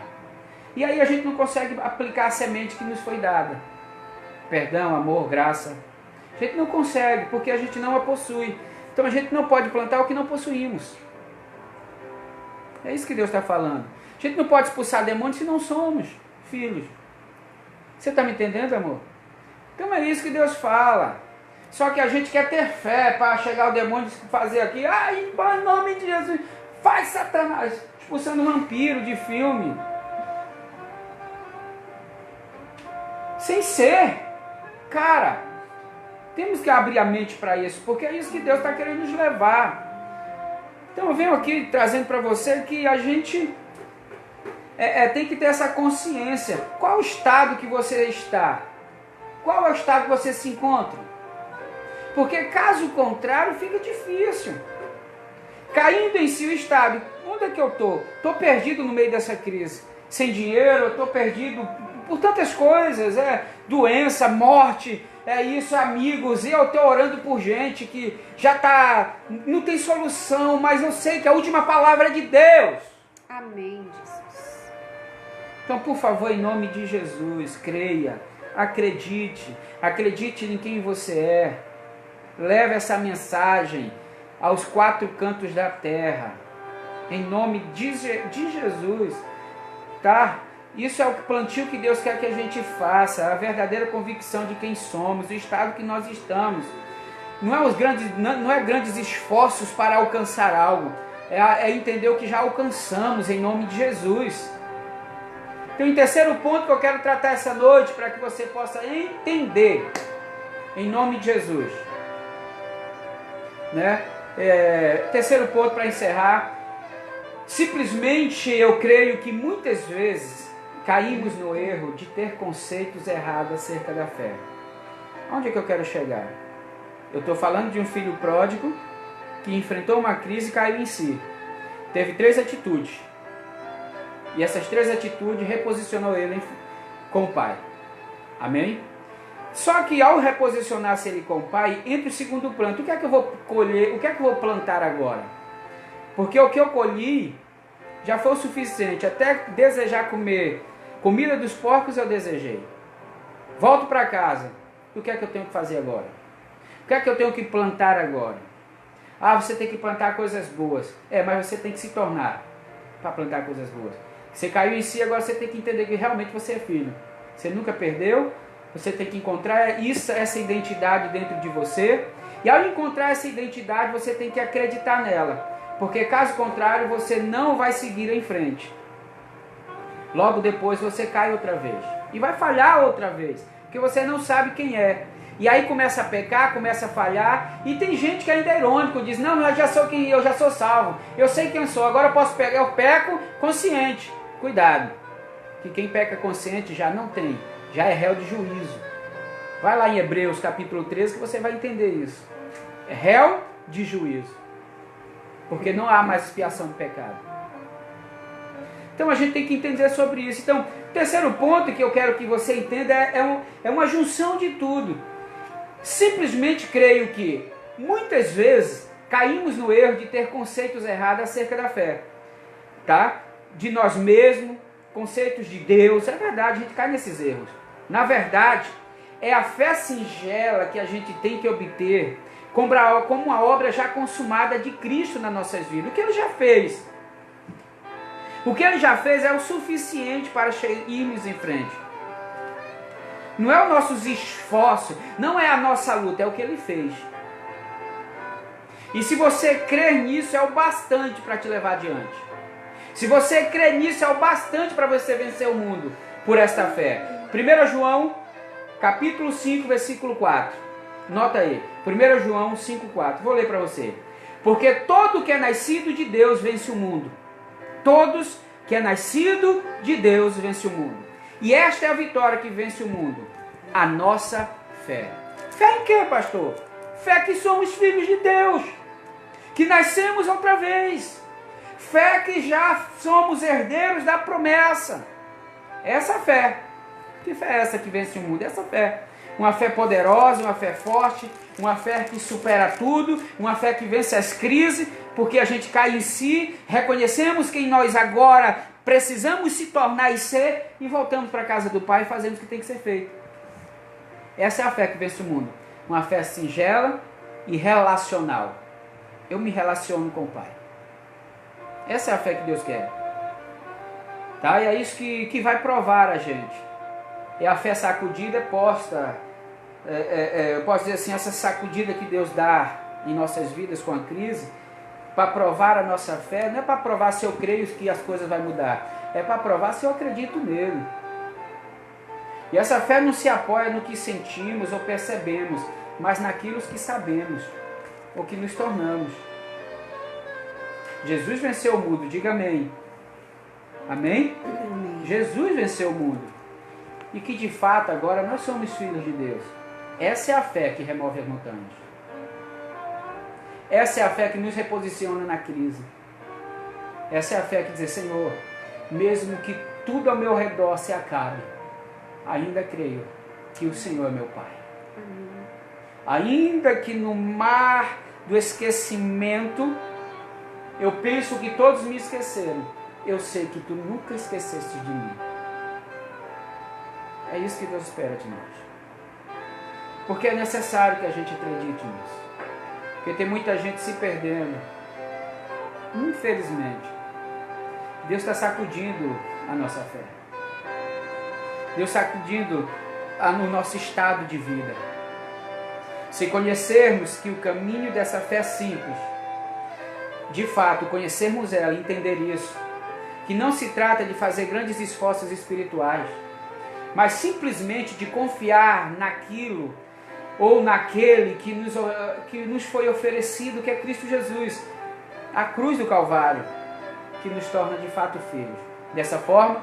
E aí a gente não consegue aplicar a semente que nos foi dada. Perdão, amor, graça. A gente não consegue, porque a gente não a possui. Então a gente não pode plantar o que não possuímos. É isso que Deus está falando. A gente não pode expulsar demônios se não somos filhos. Você está me entendendo, amor? Então é isso que Deus fala. Só que a gente quer ter fé para chegar o demônio e fazer aqui. Ai, em nome de Jesus, faz Satanás. Expulsando vampiro de filme. Sem ser. Cara, temos que abrir a mente para isso, porque é isso que Deus está querendo nos levar. Então eu venho aqui trazendo para você que a gente tem que ter essa consciência. Qual o estado que você está? Qual é o estado que você se encontra? Porque caso contrário fica difícil. Caindo em si o estado, onde é que eu estou? Estou perdido no meio dessa crise. Sem dinheiro, estou perdido por tantas coisas. Doença, morte, isso, amigos. E eu estou orando por gente que já não tem solução, mas eu sei que a última palavra é de Deus.
Amém, Jesus.
Então, por favor, em nome de Jesus, creia, acredite em quem você é. Leve essa mensagem aos 4 cantos da terra, em nome de Jesus, tá? Isso é o plantio que Deus quer que a gente faça, a verdadeira convicção de quem somos, o estado que nós estamos. Não é grandes esforços para alcançar algo, é entender o que já alcançamos em nome de Jesus. Tem um terceiro ponto que eu quero tratar essa noite, para que você possa entender, em nome de Jesus. Terceiro ponto para encerrar. Simplesmente eu creio que muitas vezes caímos no erro de ter conceitos errados acerca da fé. Onde é que eu quero chegar? Eu estou falando de um filho pródigo que enfrentou uma crise e caiu em si. Teve 3 atitudes. E essas 3 atitudes reposicionou ele com o pai. Amém? Só que ao reposicionar-se ele com o pai, entra o segundo plano. O que é que eu vou colher? O que é que eu vou plantar agora? Porque o que eu colhi já foi o suficiente. Até desejar comer comida dos porcos eu desejei. Volto para casa. O que é que eu tenho que fazer agora? O que é que eu tenho que plantar agora? Você tem que plantar coisas boas. Mas você tem que se tornar para plantar coisas boas. Você caiu em si, agora você tem que entender que realmente você é filho. Você nunca perdeu. Você tem que encontrar essa identidade dentro de você. E ao encontrar essa identidade, você tem que acreditar nela. Porque caso contrário, você não vai seguir em frente. Logo depois você cai outra vez. E vai falhar outra vez. Porque você não sabe quem é. E aí começa a pecar, começa a falhar. E tem gente que ainda é irônico. Diz, não, eu já sou quem eu já sou salvo. Eu sei quem eu sou. Agora eu posso pegar, eu peco consciente. Cuidado. Que quem peca consciente já não tem. Já é réu de juízo. Vai lá em Hebreus capítulo 13 que você vai entender isso. É réu de juízo. Porque não há mais expiação do pecado. Então a gente tem que entender sobre isso. Então, o terceiro ponto que eu quero que você entenda é uma junção de tudo. Simplesmente creio que muitas vezes caímos no erro de ter conceitos errados acerca da fé. Tá? De nós mesmos, conceitos de Deus. É verdade, a gente cai nesses erros. Na verdade, é a fé singela que a gente tem que obter como uma obra já consumada de Cristo nas nossas vidas. O que Ele já fez? O que Ele já fez é o suficiente para irmos em frente. Não é os nossos esforços, não é a nossa luta, é o que Ele fez. E se você crer nisso, é o bastante para te levar adiante. Se você crer nisso, é o bastante para você vencer o mundo por esta fé. 1 João, capítulo 5, versículo 4. Nota aí, 1 João 5,4. Vou ler para você. Porque todo que é nascido de Deus vence o mundo. Todos que é nascido de Deus vence o mundo. E esta é a vitória que vence o mundo. A nossa fé. Fé em quê, pastor? Fé que somos filhos de Deus. Que nascemos outra vez. Fé que já somos herdeiros da promessa. Essa fé. Que fé é essa que vence o mundo? Essa fé. Uma fé poderosa, uma fé forte, uma fé que supera tudo, uma fé que vence as crises, porque a gente cai em si, reconhecemos quem nós agora precisamos se tornar e ser, e voltamos para a casa do Pai e fazemos o que tem que ser feito. Essa é a fé que vence o mundo. Uma fé singela e relacional. Eu me relaciono com o Pai. Essa é a fé que Deus quer. Tá? E é isso que vai provar a gente. É a fé sacudida posta... eu posso dizer assim, essa sacudida que Deus dá em nossas vidas com a crise, para provar a nossa fé, não é para provar se eu creio que as coisas vão mudar, é para provar se eu acredito nele. E essa fé não se apoia no que sentimos ou percebemos, mas naquilo que sabemos, ou que nos tornamos. Jesus venceu o mundo, diga amém. Amém? Amém. Jesus venceu o mundo. E que de fato agora nós somos filhos de Deus. Essa é a fé que remove as montanhas. Essa é a fé que nos reposiciona na crise. Essa é a fé que diz, Senhor, mesmo que tudo ao meu redor se acabe, ainda creio que o Senhor é meu Pai. Ainda que no mar do esquecimento, eu penso que todos me esqueceram, eu sei que tu nunca esqueceste de mim. É isso que Deus espera de nós. Porque é necessário que a gente acredite nisso. Porque tem muita gente se perdendo. Infelizmente. Deus está sacudindo a nossa fé. Deus sacudindo no nosso estado de vida. Se conhecermos que o caminho dessa fé simples, de fato, conhecermos ela e entender isso, que não se trata de fazer grandes esforços espirituais, mas simplesmente de confiar naquilo ou naquele que nos foi oferecido, que é Cristo Jesus, a cruz do Calvário, que nos torna de fato filhos. Dessa forma,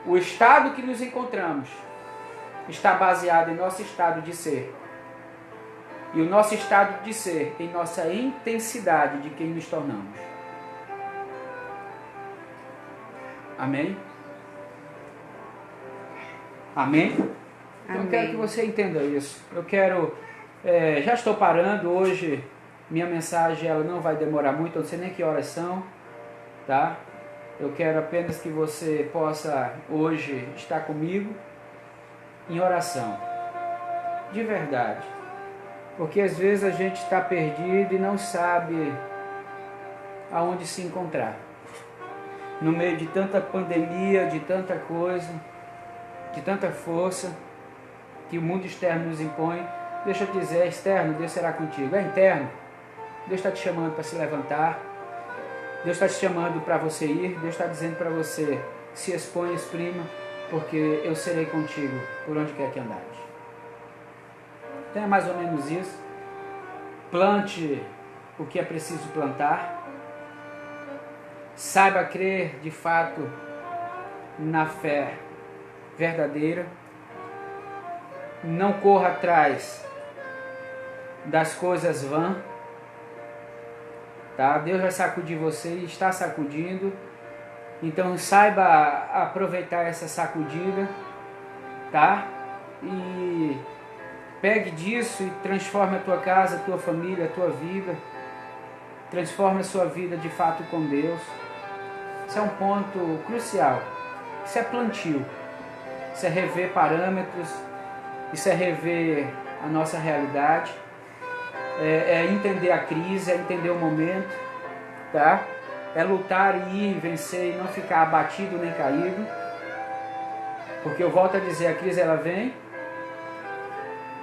o estado que nos encontramos está baseado em nosso estado de ser. E o nosso estado de ser em nossa intensidade de quem nos tornamos. Amém? Amém? Amém. Eu quero que você entenda isso. Eu quero... já estou parando hoje. Minha mensagem ela não vai demorar muito. Eu não sei nem que horas são. Tá? Eu quero apenas que você possa hoje estar comigo em oração. De verdade. Porque às vezes a gente está perdido e não sabe aonde se encontrar. No meio de tanta pandemia, de tanta coisa, de tanta força. que o mundo externo nos impõe, deixa eu te dizer, é externo, Deus será contigo. É interno, Deus está te chamando para se levantar, Deus está te chamando para você ir, Deus está dizendo para você, se expõe, exprima, porque eu serei contigo por onde quer que andares. Então é mais ou menos isso. Plante o que é preciso plantar. Saiba crer de fato na fé verdadeira. Não corra atrás das coisas vãs. Tá? Deus vai sacudir você e está sacudindo. Então saiba aproveitar essa sacudida, tá? E pegue disso e transforme a tua casa, a tua família, a tua vida. Transforme a sua vida de fato com Deus. Isso é um ponto crucial. Isso é plantio. Isso é rever parâmetros. Isso é rever a nossa realidade. É entender a crise, é entender o momento, tá? É lutar e ir, vencer e não ficar abatido nem caído. Porque eu volto a dizer, a crise ela vem,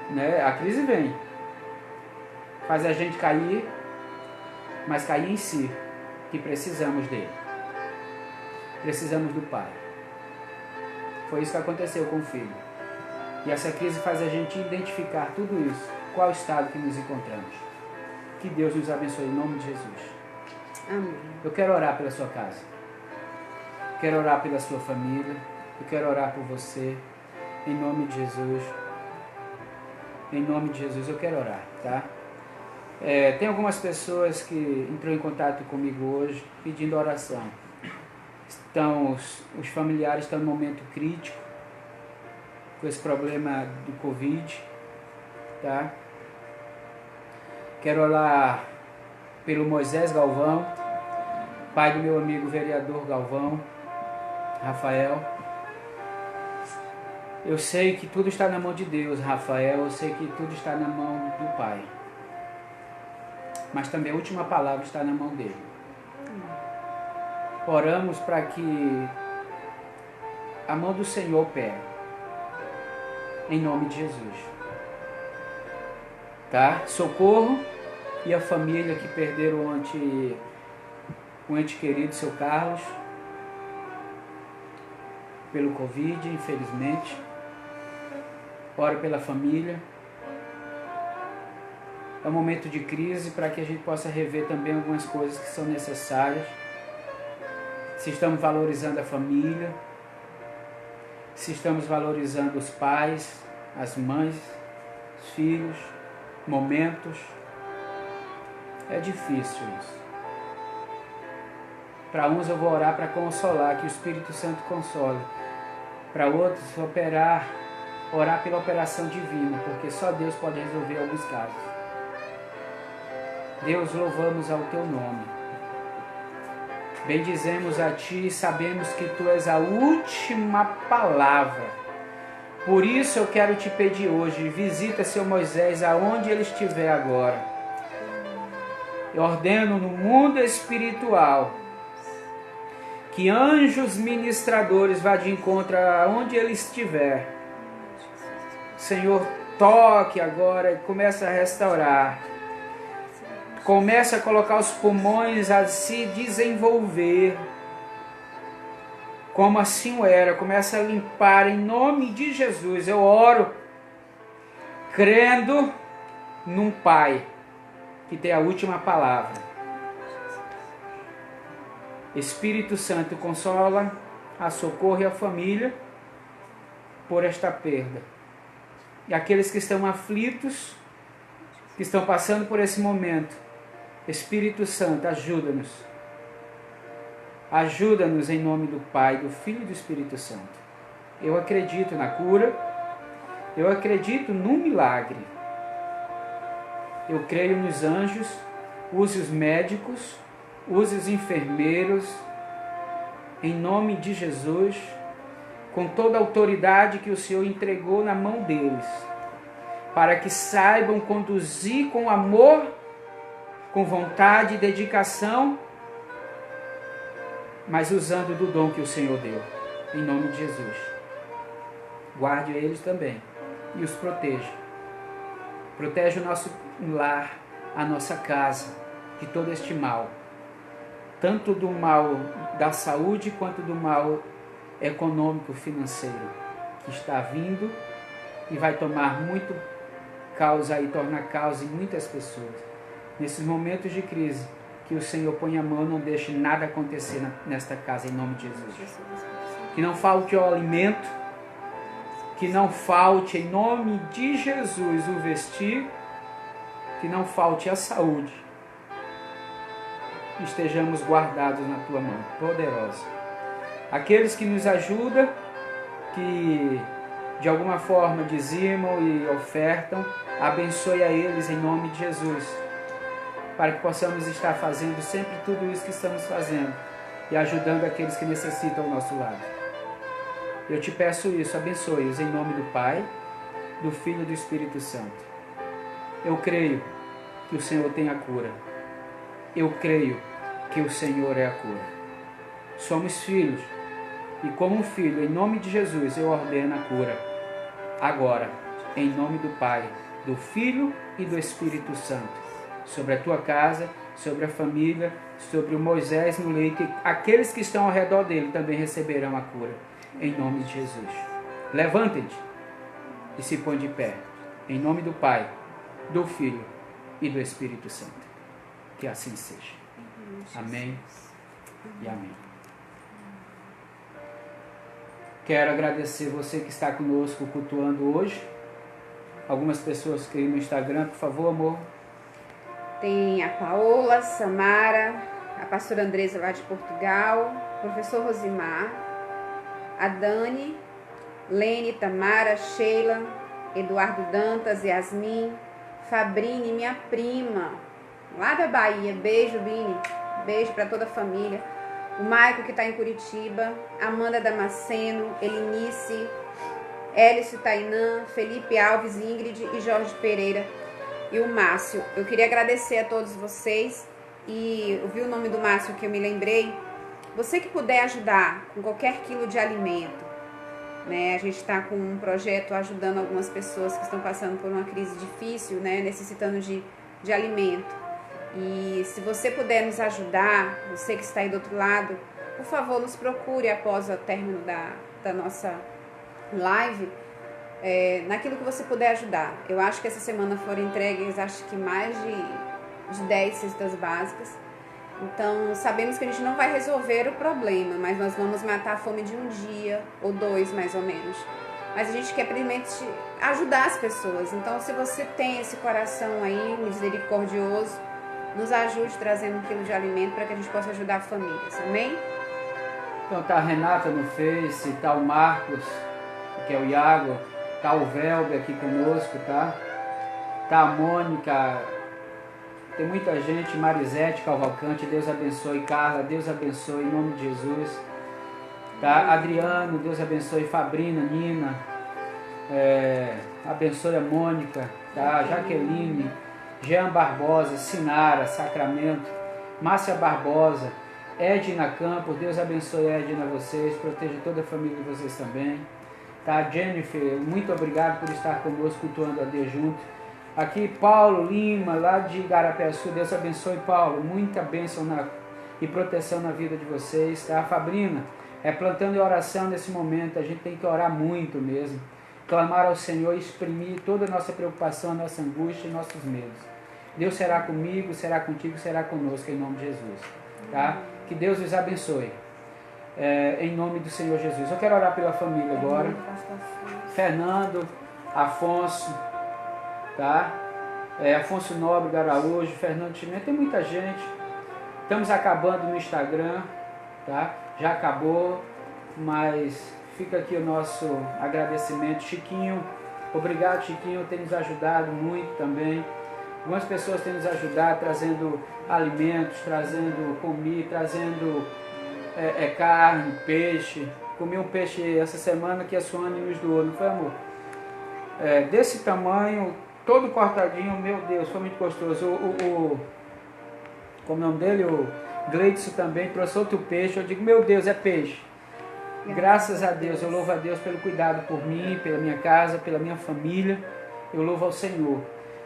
né? A crise vem. Faz a gente cair, mas cair em si, que precisamos dele. Precisamos do Pai. Foi isso que aconteceu com o filho. E essa crise faz a gente identificar tudo isso. Qual estado que nos encontramos. Que Deus nos abençoe em nome de Jesus.
Amém.
Eu quero orar pela sua casa. Quero orar pela sua família. Eu quero orar por você. Em nome de Jesus. Em nome de Jesus eu quero orar, tá? Tem algumas pessoas que entrou em contato comigo hoje pedindo oração. Os familiares estão em um momento crítico com esse problema do Covid, tá? Quero orar pelo Moisés Galvão, pai do meu amigo vereador Galvão, Rafael. Eu sei que tudo está na mão de Deus, Rafael, eu sei que tudo está na mão do Pai. Mas também a última palavra está na mão dele. Oramos para que a mão do Senhor opere. Em nome de Jesus. Tá? Socorro e a família que perderam o ente querido, seu Carlos, pelo Covid, infelizmente. Ore pela família. É um momento de crise para que a gente possa rever também algumas coisas que são necessárias. Se estamos valorizando a família, se estamos valorizando os pais, as mães, os filhos, momentos. É difícil isso. Para uns eu vou orar para consolar, que o Espírito Santo console. Para outros, orar pela operação divina, porque só Deus pode resolver alguns casos. Deus, louvamos ao Teu nome. Bendizemos a Ti e sabemos que Tu és a última palavra. Por isso eu quero te pedir hoje, visita seu Moisés aonde ele estiver agora. Eu ordeno no mundo espiritual que anjos ministradores vá de encontro aonde ele estiver. Senhor, toque agora e comece a restaurar. Comece a colocar os pulmões a se desenvolver como assim era. Comece a limpar em nome de Jesus. Eu oro crendo num Pai que tem a última palavra. Espírito Santo, consola, a socorro e a família por esta perda. E aqueles que estão aflitos, que estão passando por esse momento, Espírito Santo, ajuda-nos. Ajuda-nos em nome do Pai, do Filho e do Espírito Santo. Eu acredito na cura. Eu acredito no milagre. Eu creio nos anjos. Use os médicos. Use os enfermeiros. Em nome de Jesus. Com toda a autoridade que o Senhor entregou na mão deles. Para que saibam conduzir com amor, com vontade e dedicação, mas usando do dom que o Senhor deu, em nome de Jesus. Guarde eles também, e os proteja. Protege o nosso lar, a nossa casa, de todo este mal. Tanto do mal da saúde, quanto do mal econômico, financeiro, que está vindo e vai tomar muito causa e tornar causa em muitas pessoas. Nesses momentos de crise, que o Senhor ponha a mão, não deixe nada acontecer nesta casa, em nome de Jesus. Que não falte o alimento, que não falte, em nome de Jesus, o vestir, que não falte a saúde. Estejamos guardados na tua mão, poderosa. Aqueles que nos ajudam, que de alguma forma dizimam e ofertam, abençoe a eles em nome de Jesus, para que possamos estar fazendo sempre tudo isso que estamos fazendo e ajudando aqueles que necessitam ao nosso lado. Eu te peço isso, abençoe-os em nome do Pai, do Filho e do Espírito Santo. Eu creio que o Senhor tem a cura. Eu creio que o Senhor é a cura. Somos filhos e como um filho, em nome de Jesus, eu ordeno a cura. Agora, em nome do Pai, do Filho e do Espírito Santo, sobre a tua casa, sobre a família, sobre o Moisés no leito, e aqueles que estão ao redor dele também receberão a cura, em nome de Jesus. Levantem-te e se põe de pé, em nome do Pai, do Filho e do Espírito Santo. Que assim seja. Amém e amém. Quero agradecer você que está conosco cultuando hoje. Algumas pessoas que no Instagram, por favor, amor.
Tem a Paola, Samara, a pastora Andresa lá de Portugal, o professor Rosimar, a Dani, Lene, Tamara, Sheila, Eduardo Dantas, Yasmin, Fabrine, minha prima, lá da Bahia. Beijo, Bini. Beijo para toda a família. O Maico, que está em Curitiba, Amanda Damasceno, Elinice, Hélice Tainã, Felipe Alves, Ingrid e Jorge Pereira e o Márcio. Eu queria agradecer a todos vocês e eu vi o nome do Márcio que eu me lembrei. Você que puder ajudar com qualquer quilo de alimento, né? A gente está com um projeto ajudando algumas pessoas que estão passando por uma crise difícil, né? Necessitando de alimento. E se você puder nos ajudar, você que está aí do outro lado, por favor, nos procure após o término da nossa live, naquilo que você puder ajudar. Eu acho que essa semana foram entregues, acho que mais de 10 cestas básicas. Então, sabemos que a gente não vai resolver o problema, mas nós vamos matar a fome de um dia ou 2, mais ou menos. Mas a gente quer primeiramente ajudar as pessoas. Então, se você tem esse coração aí misericordioso, nos ajude trazendo 1 quilo de alimento para que a gente possa ajudar famílias. Amém?
Então tá a Renata no Face, tá o Marcos, que é o Iago, tá o Velbe aqui conosco, tá? Tá a Mônica, tem muita gente, Marisete Cavalcante, Deus abençoe. Carla, Deus abençoe, em nome de Jesus. Tá? Adriano, Deus abençoe. Fabrina, Nina, abençoe a Mônica, tá? Jaqueline, Jean Barbosa, Sinara, Sacramento, Márcia Barbosa, Edna Campos, Deus abençoe Edna vocês, proteja toda a família de vocês também. Tá? Jennifer, muito obrigado por estar conosco, cultuando a Deus junto. Aqui Paulo Lima, lá de Igarapé-Sul, Deus abençoe Paulo, muita bênção e proteção na vida de vocês. Tá? Fabrina, plantando em oração nesse momento, a gente tem que orar muito mesmo. Clamar ao Senhor, exprimir toda a nossa preocupação, nossa angústia e nossos medos. Deus será comigo, será contigo, será conosco, em nome de Jesus. Tá? Que Deus os abençoe. Em nome do Senhor Jesus. Eu quero orar pela família agora. Fernando, Afonso, tá? Afonso Nobre, Araújo, Fernando Chimento, tem muita gente. Estamos acabando no Instagram, tá? Já acabou, mas fica aqui o nosso agradecimento. Chiquinho, obrigado Chiquinho, tem nos ajudado muito também. Algumas pessoas têm nos ajudado, trazendo alimentos, trazendo comida, trazendo carne, peixe. Comi um peixe essa semana que a Suane nos doou, não foi, amor? Desse tamanho, todo cortadinho, meu Deus, foi muito gostoso. Como é o nome dele? O Gleidson também trouxe outro peixe. Eu digo, meu Deus, é peixe. Graças a Deus, eu louvo a Deus pelo cuidado por mim, pela minha casa, pela minha família. Eu louvo ao Senhor.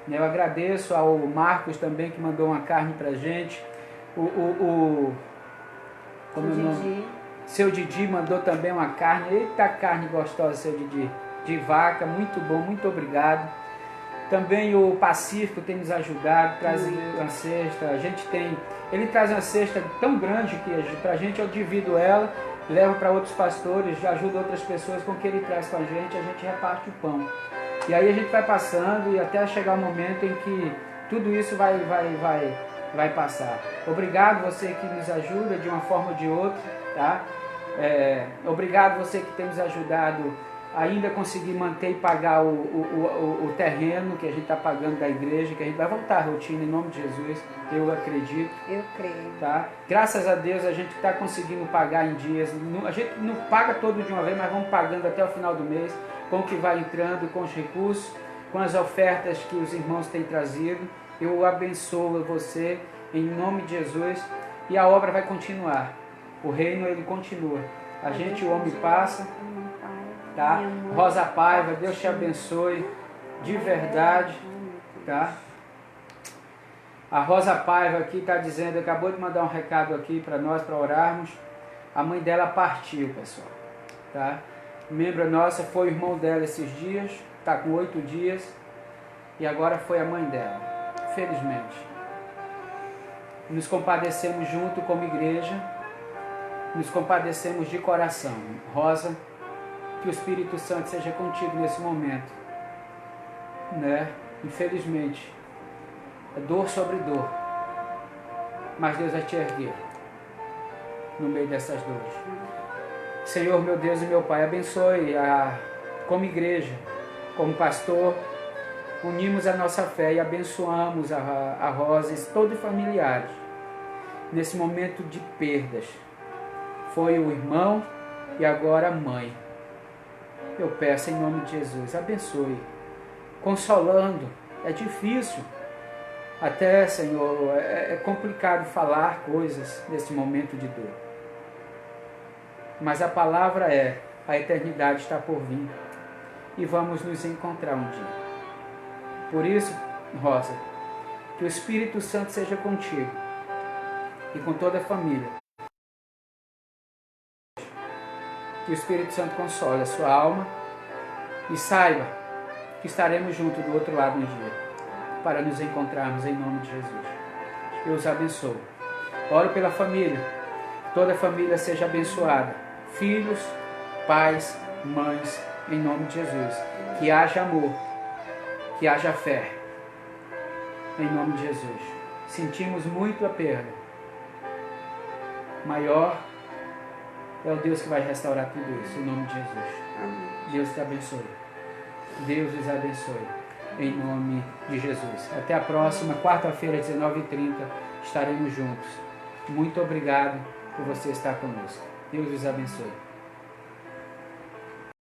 Eu agradeço ao Marcos também, que mandou uma carne pra gente. Como é o nome? Seu Didi mandou também uma carne. Eita, carne gostosa, seu Didi. De vaca, muito bom, muito obrigado. Também o Pacífico tem nos ajudado, traz uma cesta. Ele traz uma cesta tão grande que pra gente eu divido ela, levo para outros pastores, ajudo outras pessoas com o que ele traz com a gente reparte o pão. E aí a gente vai passando e até chegar o momento em que tudo isso vai passar. Obrigado você que nos ajuda de uma forma ou de outra, tá? Obrigado você que tem nos ajudado ainda conseguir manter e pagar o terreno que a gente está pagando da igreja, que a gente vai voltar à rotina em nome de Jesus, eu acredito.
Eu creio.
Tá? Graças a Deus a gente está conseguindo pagar em dias, a gente não paga todo de uma vez, mas vamos pagando até o final do mês, com o que vai entrando, com os recursos, com as ofertas que os irmãos têm trazido. Eu abençoo você em nome de Jesus e a obra vai continuar. O reino ele continua. A gente, o homem passa. Tá? Rosa Paiva, Deus te abençoe de verdade, tá? A Rosa Paiva aqui está dizendo, acabou de mandar um recado aqui para nós, para orarmos. A mãe dela partiu, pessoal, tá? Membro nossa, foi o irmão dela esses dias, está com 8 dias, e agora foi a mãe dela, felizmente. Nos compadecemos junto como igreja, nos compadecemos de coração. Rosa, que o Espírito Santo seja contigo nesse momento, né? Infelizmente, é dor sobre dor, mas Deus vai te erguer no meio dessas dores. Senhor, meu Deus e meu Pai, abençoe como igreja, como pastor, unimos a nossa fé e abençoamos a Rosa e todos os familiares nesse momento de perdas. Foi o irmão e agora a mãe. Eu peço em nome de Jesus, abençoe, consolando. É difícil, até, Senhor, é complicado falar coisas nesse momento de dor. Mas a palavra a eternidade está por vir e vamos nos encontrar um dia. Por isso, Rosa, que o Espírito Santo seja contigo e com toda a família. Que o Espírito Santo console a sua alma e saiba que estaremos juntos do outro lado um dia, para nos encontrarmos em nome de Jesus. Eu os abençoo. Oro pela família, toda a família seja abençoada, filhos, pais, mães, em nome de Jesus. Que haja amor, que haja fé, em nome de Jesus. Sentimos muito a perda, maior é o Deus que vai restaurar tudo isso, em nome de Jesus.
Amém.
Deus te abençoe. Deus os abençoe, em nome de Jesus. Até a próxima, quarta-feira, 19h30, estaremos juntos. Muito obrigado por você estar conosco. Deus os abençoe.